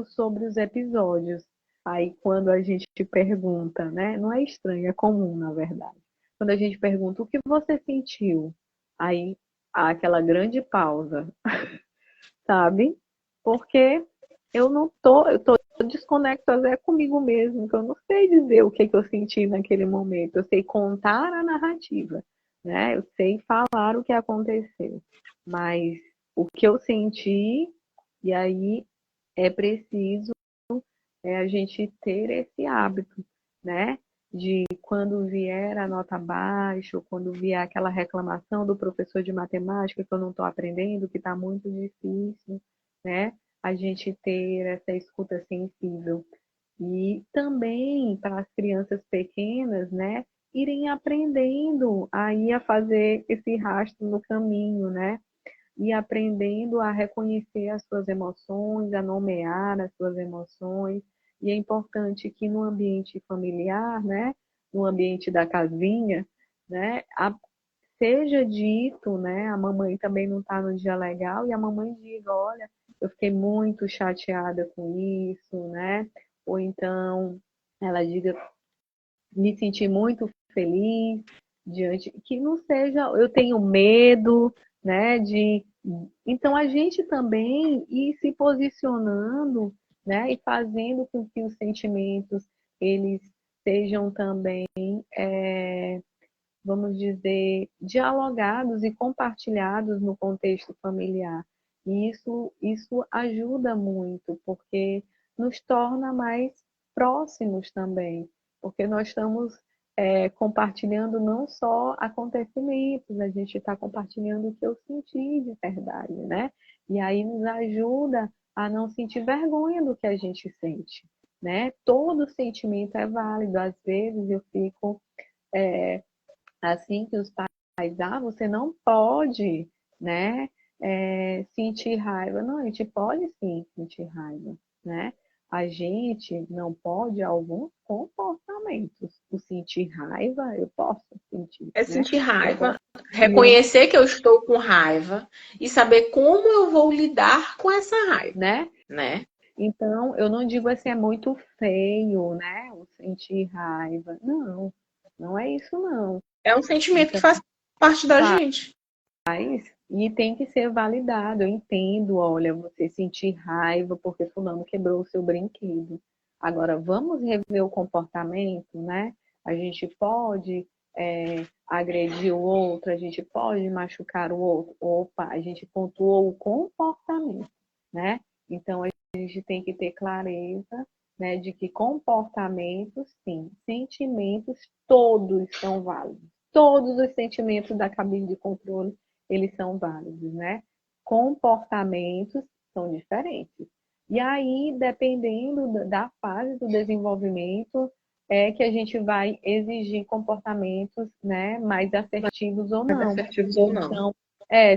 sobre os episódios. Aí quando a gente pergunta, né? Não é estranho, é comum, na verdade. Quando a gente pergunta o que você sentiu, aí há aquela grande pausa, sabe? Porque eu tô desconecto até comigo mesmo, que eu não sei dizer o que que eu senti naquele momento. Eu sei contar a narrativa, né? Eu sei falar o que aconteceu, mas o que eu senti, e aí é preciso a gente ter esse hábito, né? De quando vier a nota baixa, ou quando vier aquela reclamação do professor de matemática que eu não estou aprendendo, que está muito difícil, né? A gente ter essa escuta sensível. E também para as crianças pequenas, né? Irem aprendendo aí a fazer esse rastro no caminho, né? E aprendendo a reconhecer as suas emoções, a nomear as suas emoções. E é importante que no ambiente familiar, né, no ambiente da casinha, né, seja dito, né, a mamãe também não está no dia legal, e a mamãe diga, olha, eu fiquei muito chateada com isso, né? Ou então ela diga, me senti muito feliz diante que não seja eu tenho medo, né, de então a gente também ir se posicionando, né, e fazendo com que os sentimentos eles sejam também vamos dizer dialogados e compartilhados no contexto familiar. E isso ajuda muito porque nos torna mais próximos também, porque nós estamos compartilhando não só acontecimentos, a gente está compartilhando o que eu senti de verdade, né? E aí nos ajuda a não sentir vergonha do que a gente sente, né? Todo sentimento é válido. Às vezes eu fico assim que os pais você não pode, né, sentir raiva. Não, a gente pode sim sentir raiva, né? A gente não pode alguns comportamentos. O sentir raiva, eu posso sentir, É né? sentir Eu raiva, posso sentir, reconhecer que eu estou com raiva e saber como eu vou lidar com essa raiva, né? né? Então, eu não digo assim, é muito feio, né? O sentir raiva. Não, não é isso não. É um sentimento que Então, faz parte da gente. e tem que ser validado. Eu entendo, olha, você sentir raiva porque fulano quebrou o seu brinquedo. Agora, vamos rever o comportamento, né? A gente pode agredir o outro, a gente pode machucar o outro. Opa, a gente pontuou o comportamento, né? Então, a gente tem que ter clareza, né, de que comportamentos, sim, sentimentos, todos são válidos. Todos os sentimentos da cabine de controle eles são válidos, né? Comportamentos são diferentes. E aí, dependendo da fase do desenvolvimento, é que a gente vai exigir comportamentos, né, mais assertivos ou Mais não. assertivos ou não. Então,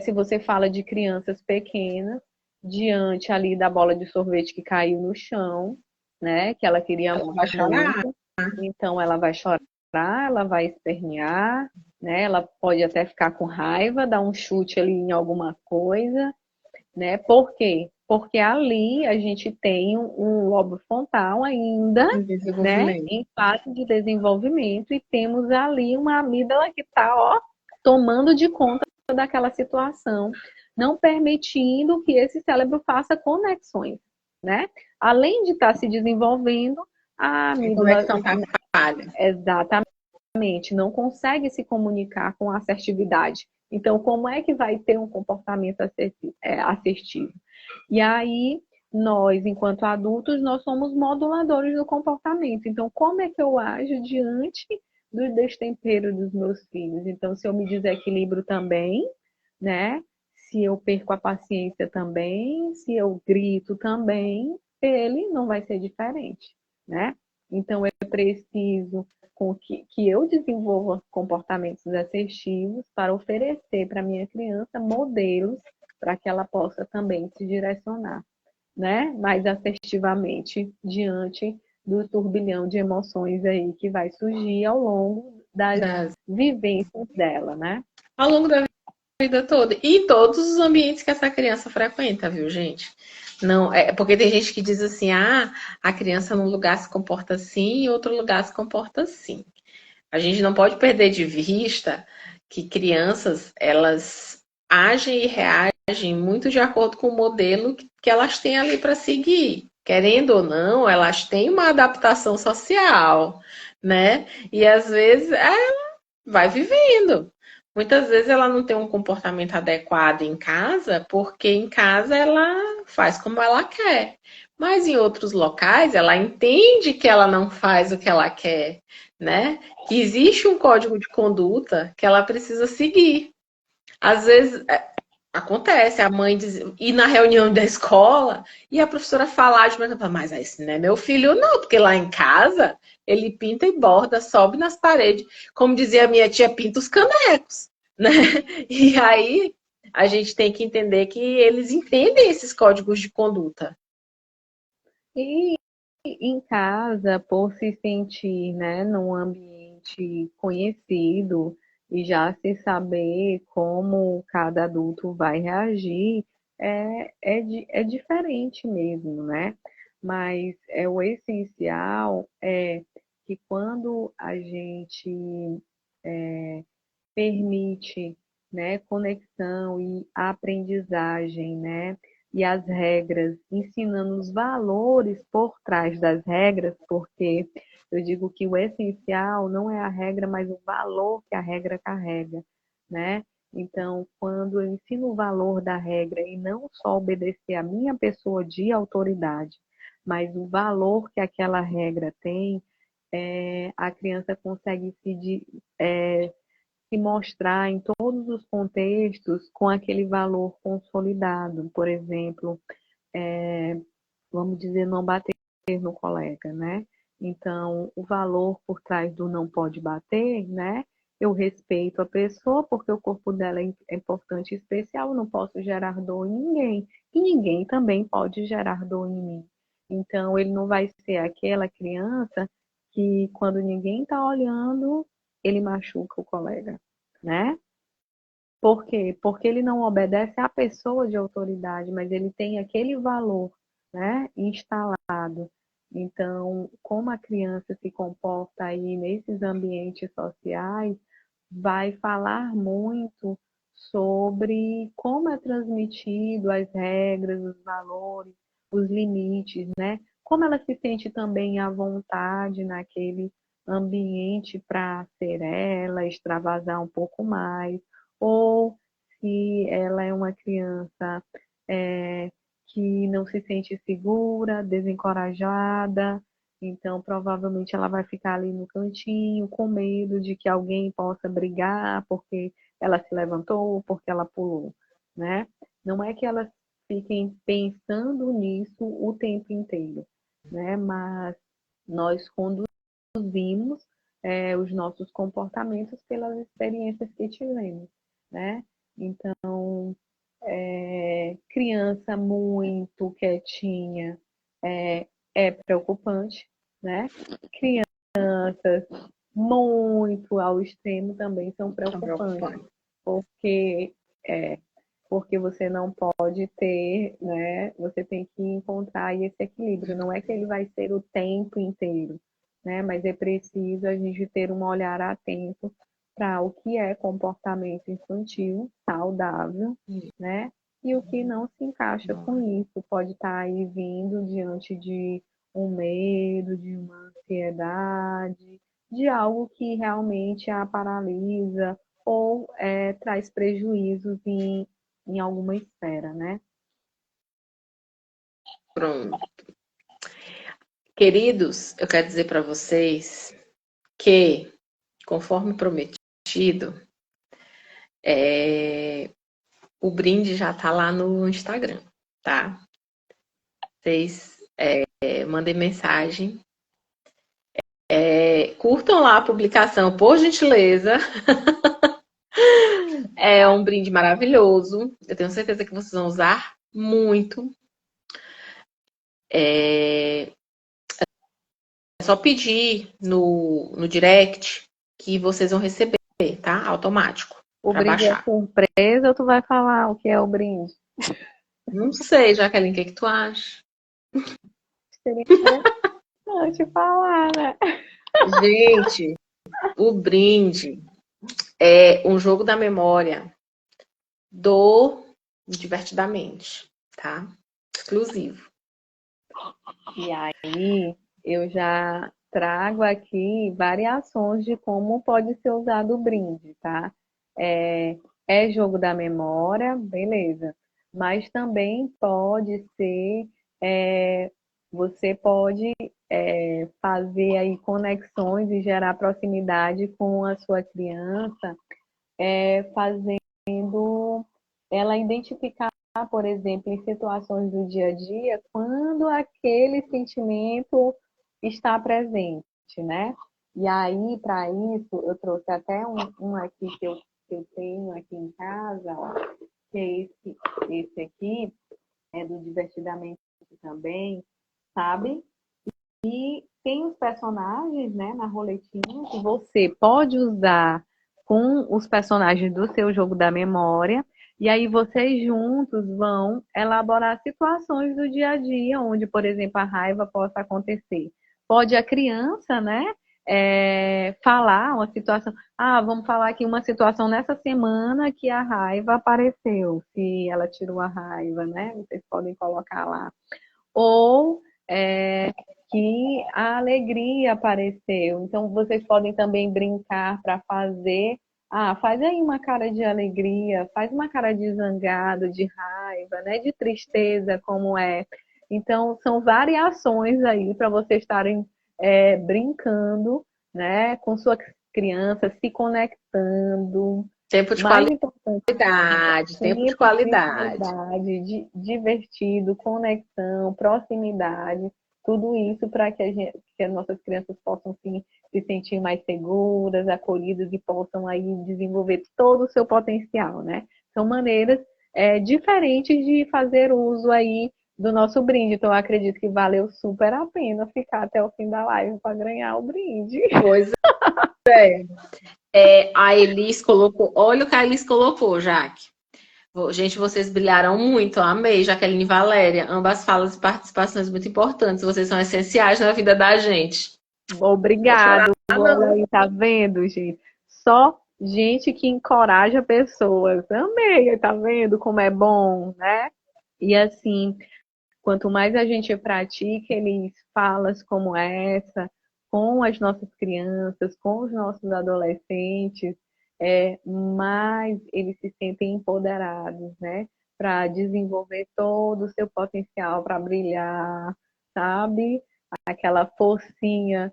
se você fala de crianças pequenas, diante ali da bola de sorvete que caiu no chão, né, que ela queria Ela vai chorar. muito, então ela vai chorar, ela vai espernear, né? Ela pode até ficar com raiva, dar um chute ali em alguma coisa, né? Por quê? Porque ali a gente tem um lobo frontal ainda, Em né? desenvolvimento. Em fase de desenvolvimento e temos ali uma amígdala que está, ó, tomando de conta daquela situação, não permitindo que esse cérebro faça conexões, né? Além de estar se desenvolvendo, a A amígdala conexão tá falha. exatamente não consegue se comunicar com assertividade. Então, como é que vai ter um comportamento assertivo? E aí, nós, enquanto adultos, nós somos moduladores do comportamento. Então, como é que eu ajo diante do destempero dos meus filhos? Então, se eu me desequilibro também, né? Se eu perco a paciência também, se eu grito também, ele não vai ser diferente, né? Então, é preciso que eu desenvolva comportamentos assertivos para oferecer para minha criança modelos para que ela possa também se direcionar, né, mais assertivamente diante do turbilhão de emoções aí que vai surgir ao longo das Das... vivências dela, né? Ao longo da vida toda. E em todos os ambientes que essa criança frequenta, viu, gente? Não, porque tem gente que diz assim: ah, a criança num lugar se comporta assim e em outro lugar se comporta assim. A gente não pode perder de vista que crianças, elas agem e reagem muito de acordo com o modelo que elas têm ali para seguir. Querendo ou não, elas têm uma adaptação social, né? E às vezes vai vivendo. Muitas vezes ela não tem um comportamento adequado em casa, porque em casa ela faz como ela quer. Mas em outros locais ela entende que ela não faz o que ela quer, né? Que existe um código de conduta que ela precisa seguir. Às vezes acontece, a mãe ir na reunião da escola e a professora falar de uma mas esse não é meu filho, não, porque lá em casa ele pinta e borda, sobe nas paredes, como dizia a minha tia, pinta os canecos, né? E aí a gente tem que entender que eles entendem esses códigos de conduta. E em casa, por se sentir, né, num ambiente conhecido e já se saber como cada adulto vai reagir, é diferente mesmo, né? Mas o essencial é que quando a gente permite, né, conexão e aprendizagem, né, e as regras, ensinando os valores por trás das regras, porque eu digo que o essencial não é a regra, mas o valor que a regra carrega, né? Então, quando eu ensino o valor da regra e não só obedecer a minha pessoa de autoridade, mas o valor que aquela regra tem, a criança consegue se mostrar em todos os contextos com aquele valor consolidado. Por exemplo, vamos dizer, não bater no colega, né? Então, o valor por trás do não pode bater, né? eu respeito a pessoa, porque o corpo dela é importante e especial, eu não posso gerar dor em ninguém. E ninguém também pode gerar dor em mim. Então, ele não vai ser aquela criança que, quando ninguém está olhando, ele machuca o colega, né? Por quê? Porque ele não obedece à pessoa de autoridade, mas ele tem aquele valor, né, instalado. Então, como a criança se comporta aí nesses ambientes sociais, vai falar muito sobre como é transmitido as regras, os valores, os limites, né? Como ela se sente também à vontade naquele ambiente para ser ela, extravasar um pouco mais, ou se ela é uma criança é, que não se sente segura, desencorajada, então provavelmente ela vai ficar ali no cantinho com medo de que alguém possa brigar porque ela se levantou, porque ela pulou, né? Não é que elas fiquem pensando nisso o tempo inteiro, né? Mas nós conduzimos os nossos comportamentos pelas experiências que tivemos, né? Então, criança muito quietinha é preocupante, né? Crianças muito ao extremo também são São preocupantes, preocupantes. porque é, porque você não pode ter, né? Você tem que encontrar aí esse equilíbrio. Não é que ele vai ser o tempo inteiro, né? Mas é preciso a gente ter um olhar atento para o que é comportamento infantil saudável, né? E o que não se encaixa com isso. Pode estar aí vindo diante de um medo, de uma ansiedade, de algo que realmente a paralisa ou traz prejuízos em alguma esfera, né? Pronto. Queridos, eu quero dizer para vocês que, conforme prometido, o brinde já tá lá no Instagram, tá? Vocês mandem mensagem, curtam lá a publicação, por gentileza. É um brinde maravilhoso. Eu tenho certeza que vocês vão usar muito. É só pedir no direct que vocês vão receber, tá? Automático, O para brinde é baixar. surpresa ou tu vai falar o que é o brinde? Não sei, Jaqueline, o que tu acha? Seria interessante falar, né? Gente, o brinde é um jogo da memória do Divertidamente, tá? Exclusivo. E aí eu já trago aqui variações de como pode ser usado o brinde, tá? É jogo da memória, beleza. Mas também pode ser, é, você pode fazer aí conexões e gerar proximidade com a sua criança, fazendo ela identificar, por exemplo, em situações do dia a dia, quando aquele sentimento está presente, né? E aí, para isso, eu trouxe até um aqui que eu tenho aqui em casa, ó, que é esse aqui, é do Divertidamente também, sabe? E tem os personagens, né, na roletinha, que você pode usar com os personagens do seu jogo da memória, e aí vocês juntos vão elaborar situações do dia a dia, onde, por exemplo, a raiva possa acontecer. Pode a criança, né, falar uma situação. Ah, vamos falar aqui uma situação nessa semana que a raiva apareceu, se ela tirou a raiva, né? Vocês podem colocar lá. Ou que a alegria apareceu. Então, vocês podem também brincar para fazer. Ah, faz aí uma cara de alegria, faz uma cara de zangado, de raiva, né? De tristeza, como é. Então, são variações aí para vocês estarem brincando, né? Com suas crianças, se conectando. Tempo de Mais importante, qualidade, tempo de tempo de qualidade. qualidade, divertido, conexão, proximidade. tudo isso para que as nossas crianças possam se sentir mais seguras, acolhidas e possam aí desenvolver todo o seu potencial, né? São maneiras diferentes de fazer uso aí do nosso brinde. Então, eu acredito que valeu super a pena ficar até o fim da live para ganhar o brinde. Pois é. A Elis colocou, olha o que a Elis colocou, Jaque. Gente, vocês brilharam muito, eu amei, Jaqueline e Valéria. Ambas falas e participações muito importantes. Vocês são essenciais na vida da gente. Obrigado. Olha aí, tá vendo, gente? Só gente que encoraja pessoas. Amei, tá vendo como é bom, né? E assim, quanto mais a gente pratica, eles falas como essa, com as nossas crianças, com os nossos adolescentes, mais eles se sentem empoderados, né? Para desenvolver todo o seu potencial, para brilhar, sabe? Aquela forcinha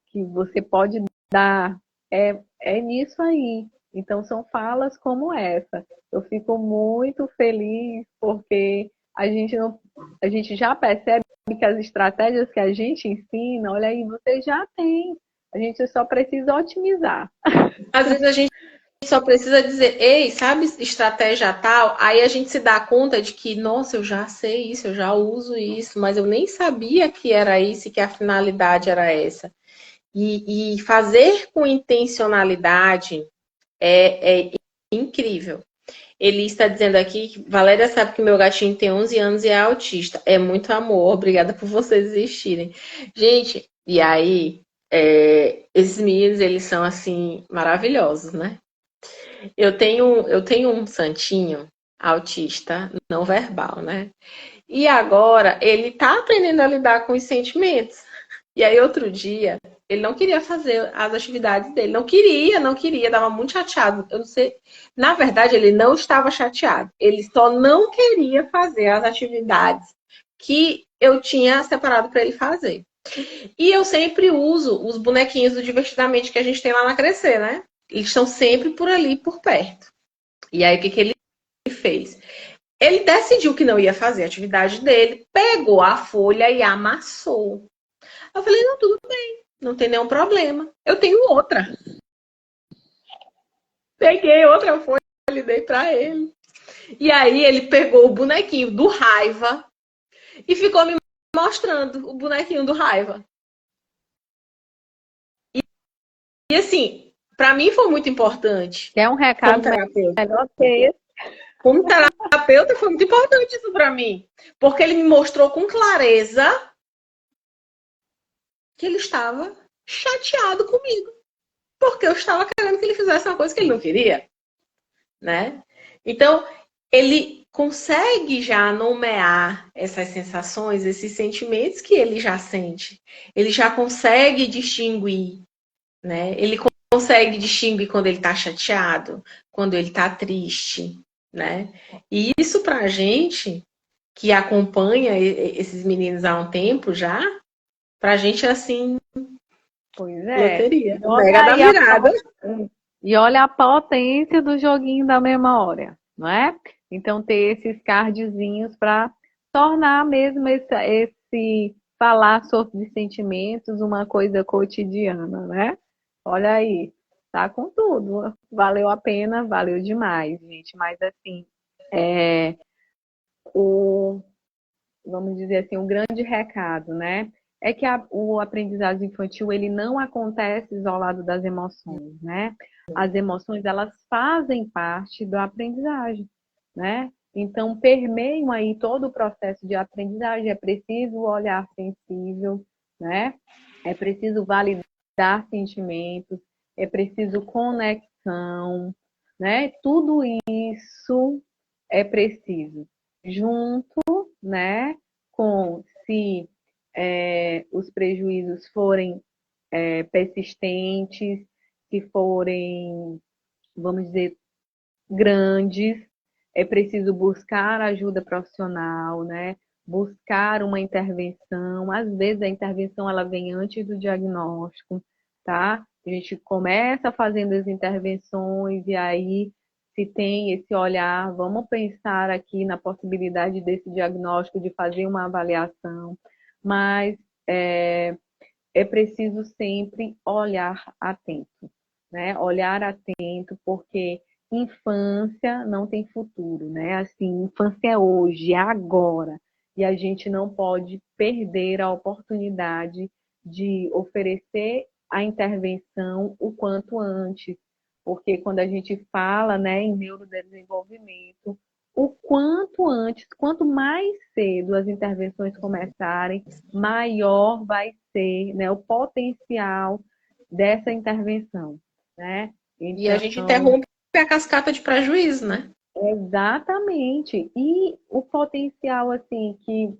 que você pode dar, é nisso aí. Então, são falas como essa. Eu fico muito feliz porque a gente já percebe que as estratégias que a gente ensina, olha aí, você já tem. A gente só precisa otimizar. Às vezes a gente só precisa dizer, ei, sabe estratégia tal? Aí a gente se dá conta de que, nossa, eu já sei isso, eu já uso isso, mas eu nem sabia que era isso e que a finalidade era essa. E fazer com intencionalidade é incrível. Ele está dizendo aqui que Valéria sabe que meu gatinho tem 11 anos e é autista. É muito amor, obrigada por vocês existirem. Gente, e aí, esses meninos, eles são, assim, maravilhosos, né? Eu tenho um santinho autista não verbal, né? E agora ele tá aprendendo a lidar com os sentimentos. E aí, outro dia, ele não queria fazer as atividades dele. Não queria, dava muito chateado. Eu não sei. Na verdade, ele não estava chateado. Ele só não queria fazer as atividades que eu tinha separado para ele fazer. E eu sempre uso os bonequinhos do Divertidamente que a gente tem lá na Crescer, né? Eles estão sempre por ali, por perto. E aí, o que que ele fez? Ele decidiu que não ia fazer a atividade dele, pegou a folha e amassou. Eu falei, não, tudo bem, não tem nenhum problema. Eu tenho outra. Peguei outra folha e dei pra ele. E aí ele pegou o bonequinho do Raiva e ficou me mostrando o bonequinho do Raiva. E assim, pra mim foi muito importante. É um recado melhor que esse. Como terapeuta, foi muito importante isso pra mim. Porque ele me mostrou com clareza que ele estava chateado comigo. Porque eu estava querendo que ele fizesse uma coisa que ele não queria, né? Então, ele consegue já nomear essas sensações, esses sentimentos que ele já sente. Ele já consegue distinguir, né? Ele consegue distinguir quando ele está chateado, quando ele está triste, né? E isso pra gente que acompanha esses meninos há um tempo já, pra gente é assim, Pois é. loteria, mega da virada. E olha a potência do joguinho da memória, não é? Então, ter esses cardzinhos para tornar mesmo esse falar sobre sentimentos uma coisa cotidiana, né? Olha aí, tá com tudo. Valeu a pena, valeu demais, gente. Mas assim, o, vamos dizer assim, o grande recado, né? É que o aprendizado infantil, ele não acontece isolado das emoções, né? As emoções, elas fazem parte da aprendizagem, né? Então, permeiam aí todo o processo de aprendizagem. É preciso olhar sensível, né? É preciso validar sentimentos, é preciso conexão, né? Tudo isso é preciso. Junto, né, com se os prejuízos forem persistentes, se forem, vamos dizer, grandes, é preciso buscar ajuda profissional, né? Buscar uma intervenção. Às vezes a intervenção ela vem antes do diagnóstico, tá? A gente começa fazendo as intervenções e aí se tem esse olhar, vamos pensar aqui na possibilidade desse diagnóstico de fazer uma avaliação, mas é preciso sempre olhar atento, né? Olhar atento, porque infância não tem futuro, né? Assim, infância é hoje, é agora. E a gente não pode perder a oportunidade de oferecer a intervenção o quanto antes. Porque quando a gente fala, né, em neurodesenvolvimento, o quanto antes, quanto mais cedo as intervenções começarem, maior vai ser, né, o potencial dessa intervenção, né? E a gente Então, interrompe a cascata de prejuízo, né? exatamente. E o potencial, assim, que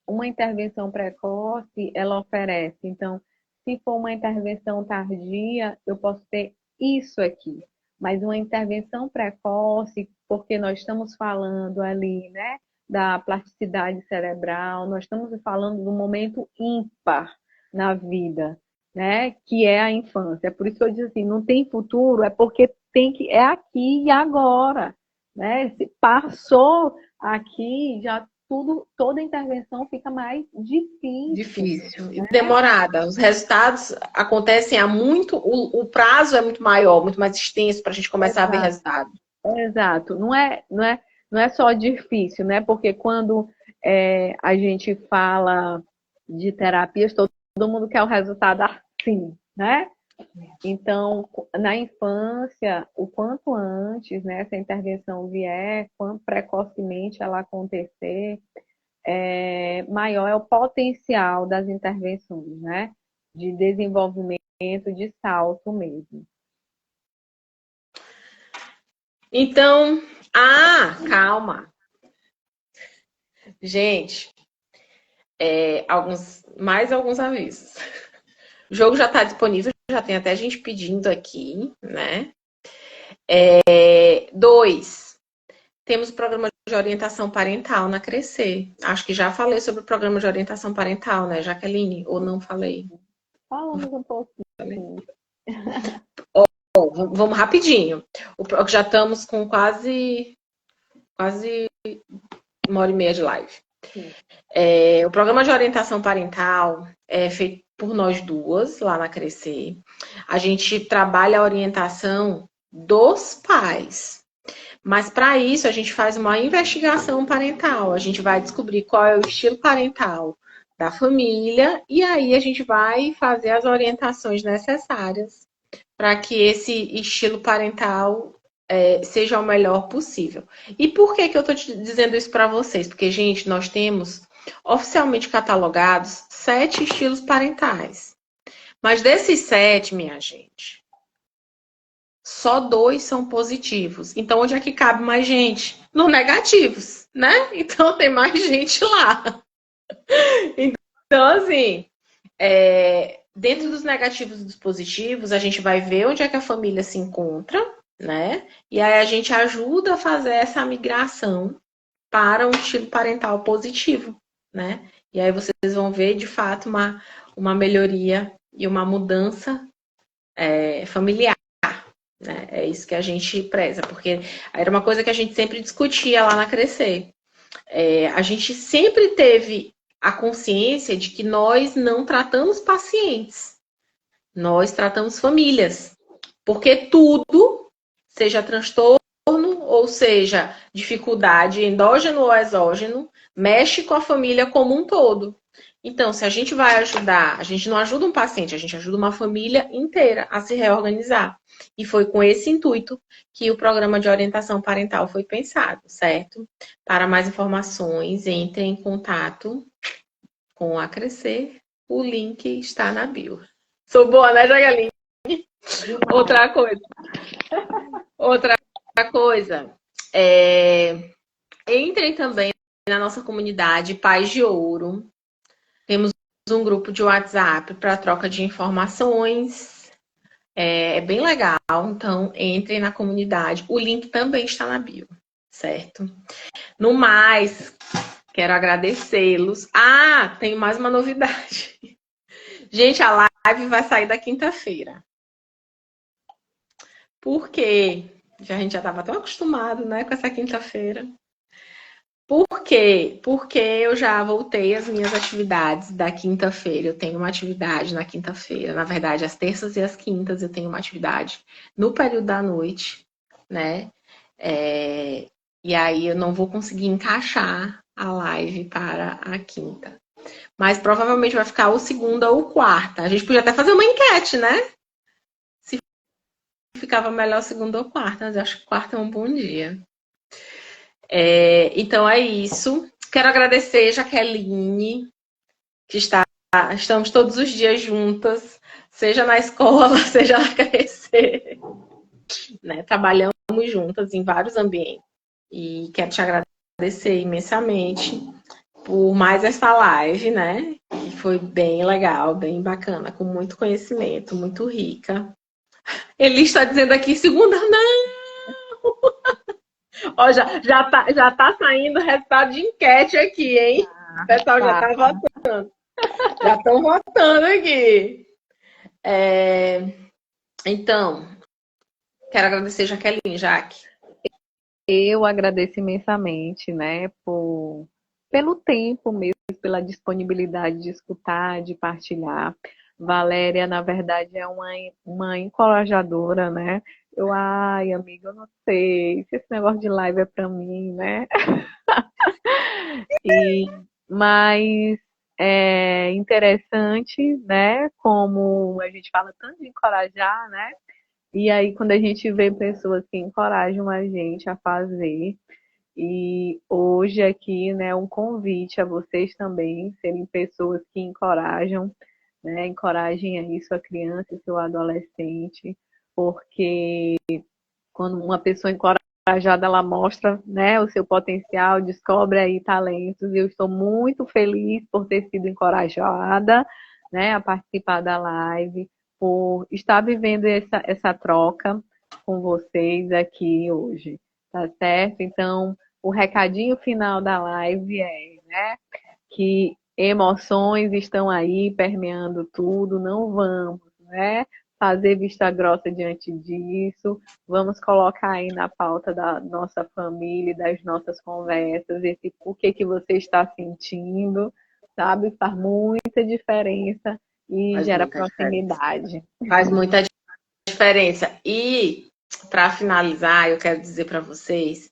uma intervenção precoce, ela oferece. Então, se for uma intervenção tardia, eu posso ter isso aqui. Mas uma intervenção precoce, porque nós estamos falando ali, né, da plasticidade cerebral, nós estamos falando do momento ímpar na vida, né, que é a infância. É por isso que eu digo assim, não tem futuro, é porque tem que, é aqui e agora, né? Se passou aqui, já tudo, toda intervenção fica mais difícil, Difícil e né? demorada. Os resultados acontecem há muito, o prazo é muito maior, muito mais extenso para a gente começar a ver Exato, resultado. exato. Não é só difícil, né? Porque quando a gente fala de terapias, todo mundo quer o resultado assim, né? Então, na infância, o quanto antes, né, essa intervenção vier, quanto precocemente ela acontecer, maior é o potencial das intervenções, né? De desenvolvimento, de salto mesmo. Então, calma. Gente, mais alguns avisos. O jogo já está disponível, já tem até gente pedindo aqui, né? 2. Temos o programa de orientação parental na Crescer. Acho que já falei sobre o programa de orientação parental, né, Jaqueline? Ou não falei? Falamos um Falei. pouquinho. Bom, vamos rapidinho. Já estamos com quase 1h30 de live. O programa de orientação parental é feito por nós duas, lá na Crescer. A gente trabalha a orientação dos pais. Mas para isso a gente faz uma investigação parental. A gente vai descobrir qual é o estilo parental da família e aí a gente vai fazer as orientações necessárias para que esse estilo parental seja o melhor possível. E por que eu estou dizendo isso para vocês? Porque, gente, nós temos oficialmente catalogados 7 estilos parentais. Mas desses 7, minha gente, só 2 são positivos. Então, onde é que cabe mais gente? Nos negativos, né? Então, tem mais gente lá. Então, assim, dentro dos negativos e dos positivos, a gente vai ver onde é que a família se encontra, né? E aí a gente ajuda a fazer essa migração para um estilo parental positivo, né? E aí vocês vão ver, de fato, uma melhoria e uma mudança familiar. Né? É isso que a gente preza, porque era uma coisa que a gente sempre discutia lá na Crescer. A gente sempre teve a consciência de que nós não tratamos pacientes, nós tratamos famílias. Porque tudo, seja transtorno, ou seja, dificuldade endógeno ou exógeno, mexe com a família como um todo. Então, se a gente vai ajudar, a gente não ajuda um paciente, a gente ajuda uma família inteira a se reorganizar. E foi com esse intuito que o programa de orientação parental foi pensado, certo? Para mais informações, entre em contato com a Crescer. O link está na bio. Sou boa, né, Jagalinha? Outra coisa. Outra coisa. Entrem também na nossa comunidade Pais de Ouro. Temos um grupo de WhatsApp para troca de informações. É bem legal. Então, entrem na comunidade. O link também está na bio, certo? No mais, quero agradecê-los. Tem mais uma novidade. Gente, a live vai sair da quinta-feira. Por quê? A gente já estava tão acostumado, né, com essa quinta-feira. Por quê? Porque eu já voltei às minhas atividades da quinta-feira. Eu tenho uma atividade na quinta-feira. Na verdade, às terças e às quintas eu tenho uma atividade no período da noite, né? E aí eu não vou conseguir encaixar a live para a quinta. Mas provavelmente vai ficar ou segunda ou quarta. A gente podia até fazer uma enquete, né? Se ficava melhor segunda ou quarta. Mas eu acho que quarta é um bom dia. Então é isso. Quero agradecer, Jaqueline, que estamos todos os dias juntas, seja na escola, seja na KC, né? Trabalhamos juntas em vários ambientes. E quero te agradecer imensamente por mais essa live, né? Que foi bem legal, bem bacana, com muito conhecimento, muito rica. Ele está dizendo aqui, segunda não! Ó, já tá saindo resultado de enquete aqui, hein? O pessoal já tá votando. Já estão votando aqui. Então, quero agradecer, Jaque. Eu agradeço imensamente, né, pelo tempo mesmo, pela disponibilidade de escutar, de partilhar. Valéria, na verdade, é uma encorajadora, né? Ai, amiga, eu não sei se esse negócio de live é para mim, né? Mas é interessante, né? Como a gente fala tanto de encorajar, né? E aí, quando a gente vê pessoas que encorajam a gente a fazer, e hoje aqui, né, um convite a vocês também serem pessoas que encorajam, né, encorajem aí sua criança e seu adolescente, porque quando uma pessoa encorajada, ela mostra, né, o seu potencial, descobre aí talentos, e eu estou muito feliz por ter sido encorajada, né, a participar da live, por estar vivendo essa troca com vocês aqui hoje, tá certo? Então, o recadinho final da live é, né, que emoções estão aí permeando tudo, não vamos, né, fazer vista grossa diante disso, vamos colocar aí na pauta da nossa família, das nossas conversas, esse o que você está sentindo, sabe? Faz muita diferença e gera proximidade. Faz muita diferença. E, para finalizar, eu quero dizer para vocês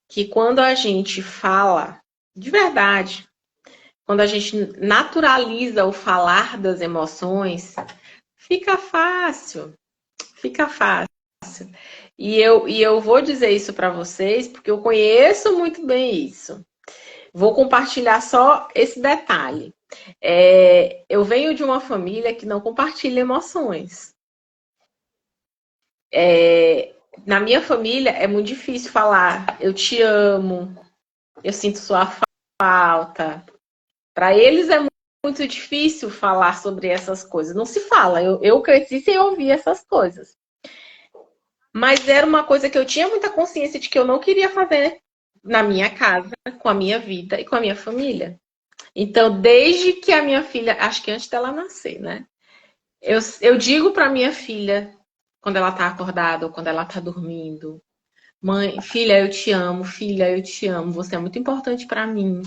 que quando a gente fala de verdade, quando a gente naturaliza o falar das emoções, fica fácil. Fica fácil. E eu vou dizer isso para vocês porque eu conheço muito bem isso. Vou compartilhar só esse detalhe. Eu venho de uma família que não compartilha emoções. Na minha família é muito difícil falar eu te amo, eu sinto sua falta. Para eles é muito difícil falar sobre essas coisas. Não se fala. Eu cresci sem ouvir essas coisas. Mas era uma coisa que eu tinha muita consciência de que eu não queria fazer na minha casa, com a minha vida e com a minha família. Então, desde que a minha filha, acho que antes dela nascer, né? Eu digo para minha filha, quando ela tá acordada ou quando ela tá dormindo, mãe, filha, eu te amo, filha, eu te amo, você é muito importante para mim.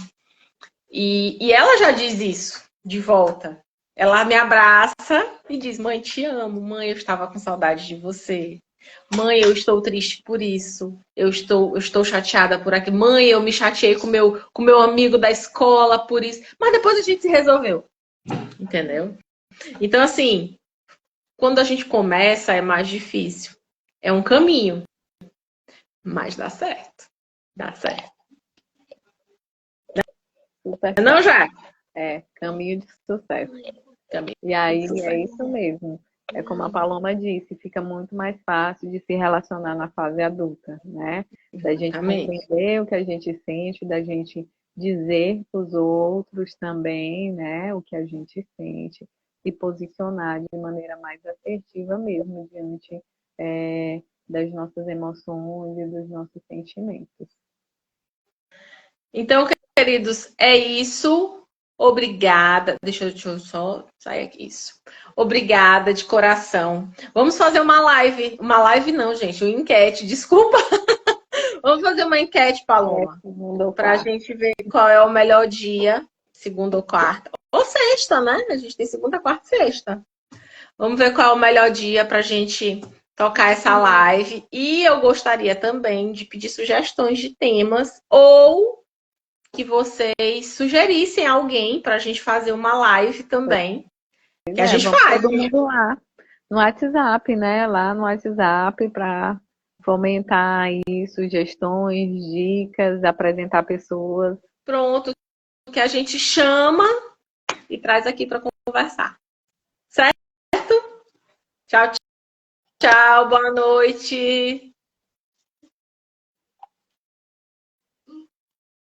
E ela já diz isso de volta. Ela me abraça e diz, mãe, te amo, mãe, eu estava com saudade de você. Mãe, eu estou triste por isso. Eu estou chateada por aquilo. Mãe, eu me chateei com meu amigo da escola por isso. Mas depois a gente se resolveu. Entendeu? Então, assim, quando a gente começa é mais difícil. É um caminho. Mas dá certo. Dá certo. Super Não, já? caminho de sucesso. Caminho E aí de sucesso. é isso mesmo. É como a Paloma disse, fica muito mais fácil de se relacionar na fase adulta, né? Da gente compreender o que a gente sente, da gente dizer para os outros também, né, o que a gente sente, e posicionar de maneira mais assertiva mesmo diante das nossas emoções e dos nossos sentimentos. Então, queridos, é isso. Obrigada. Deixa eu só sair aqui. Isso. Obrigada de coração. Vamos fazer uma live. Uma live não, gente. Uma enquete. Desculpa. Vamos fazer uma enquete, Paloma, segunda ou para a quarta. gente ver qual é o melhor dia, segunda ou quarta. Ou sexta, né? A gente tem segunda, quarta e sexta. Vamos ver qual é o melhor dia para a gente tocar essa live. E eu gostaria também de pedir sugestões de temas ou que vocês sugerissem alguém para a gente fazer uma live também. Pois Que a é, gente vamos faz. todo mundo lá no WhatsApp, né? Lá no WhatsApp para fomentar aí sugestões, dicas, apresentar pessoas. Pronto, que a gente chama e traz aqui para conversar. Certo? Tchau, tchau. Boa noite.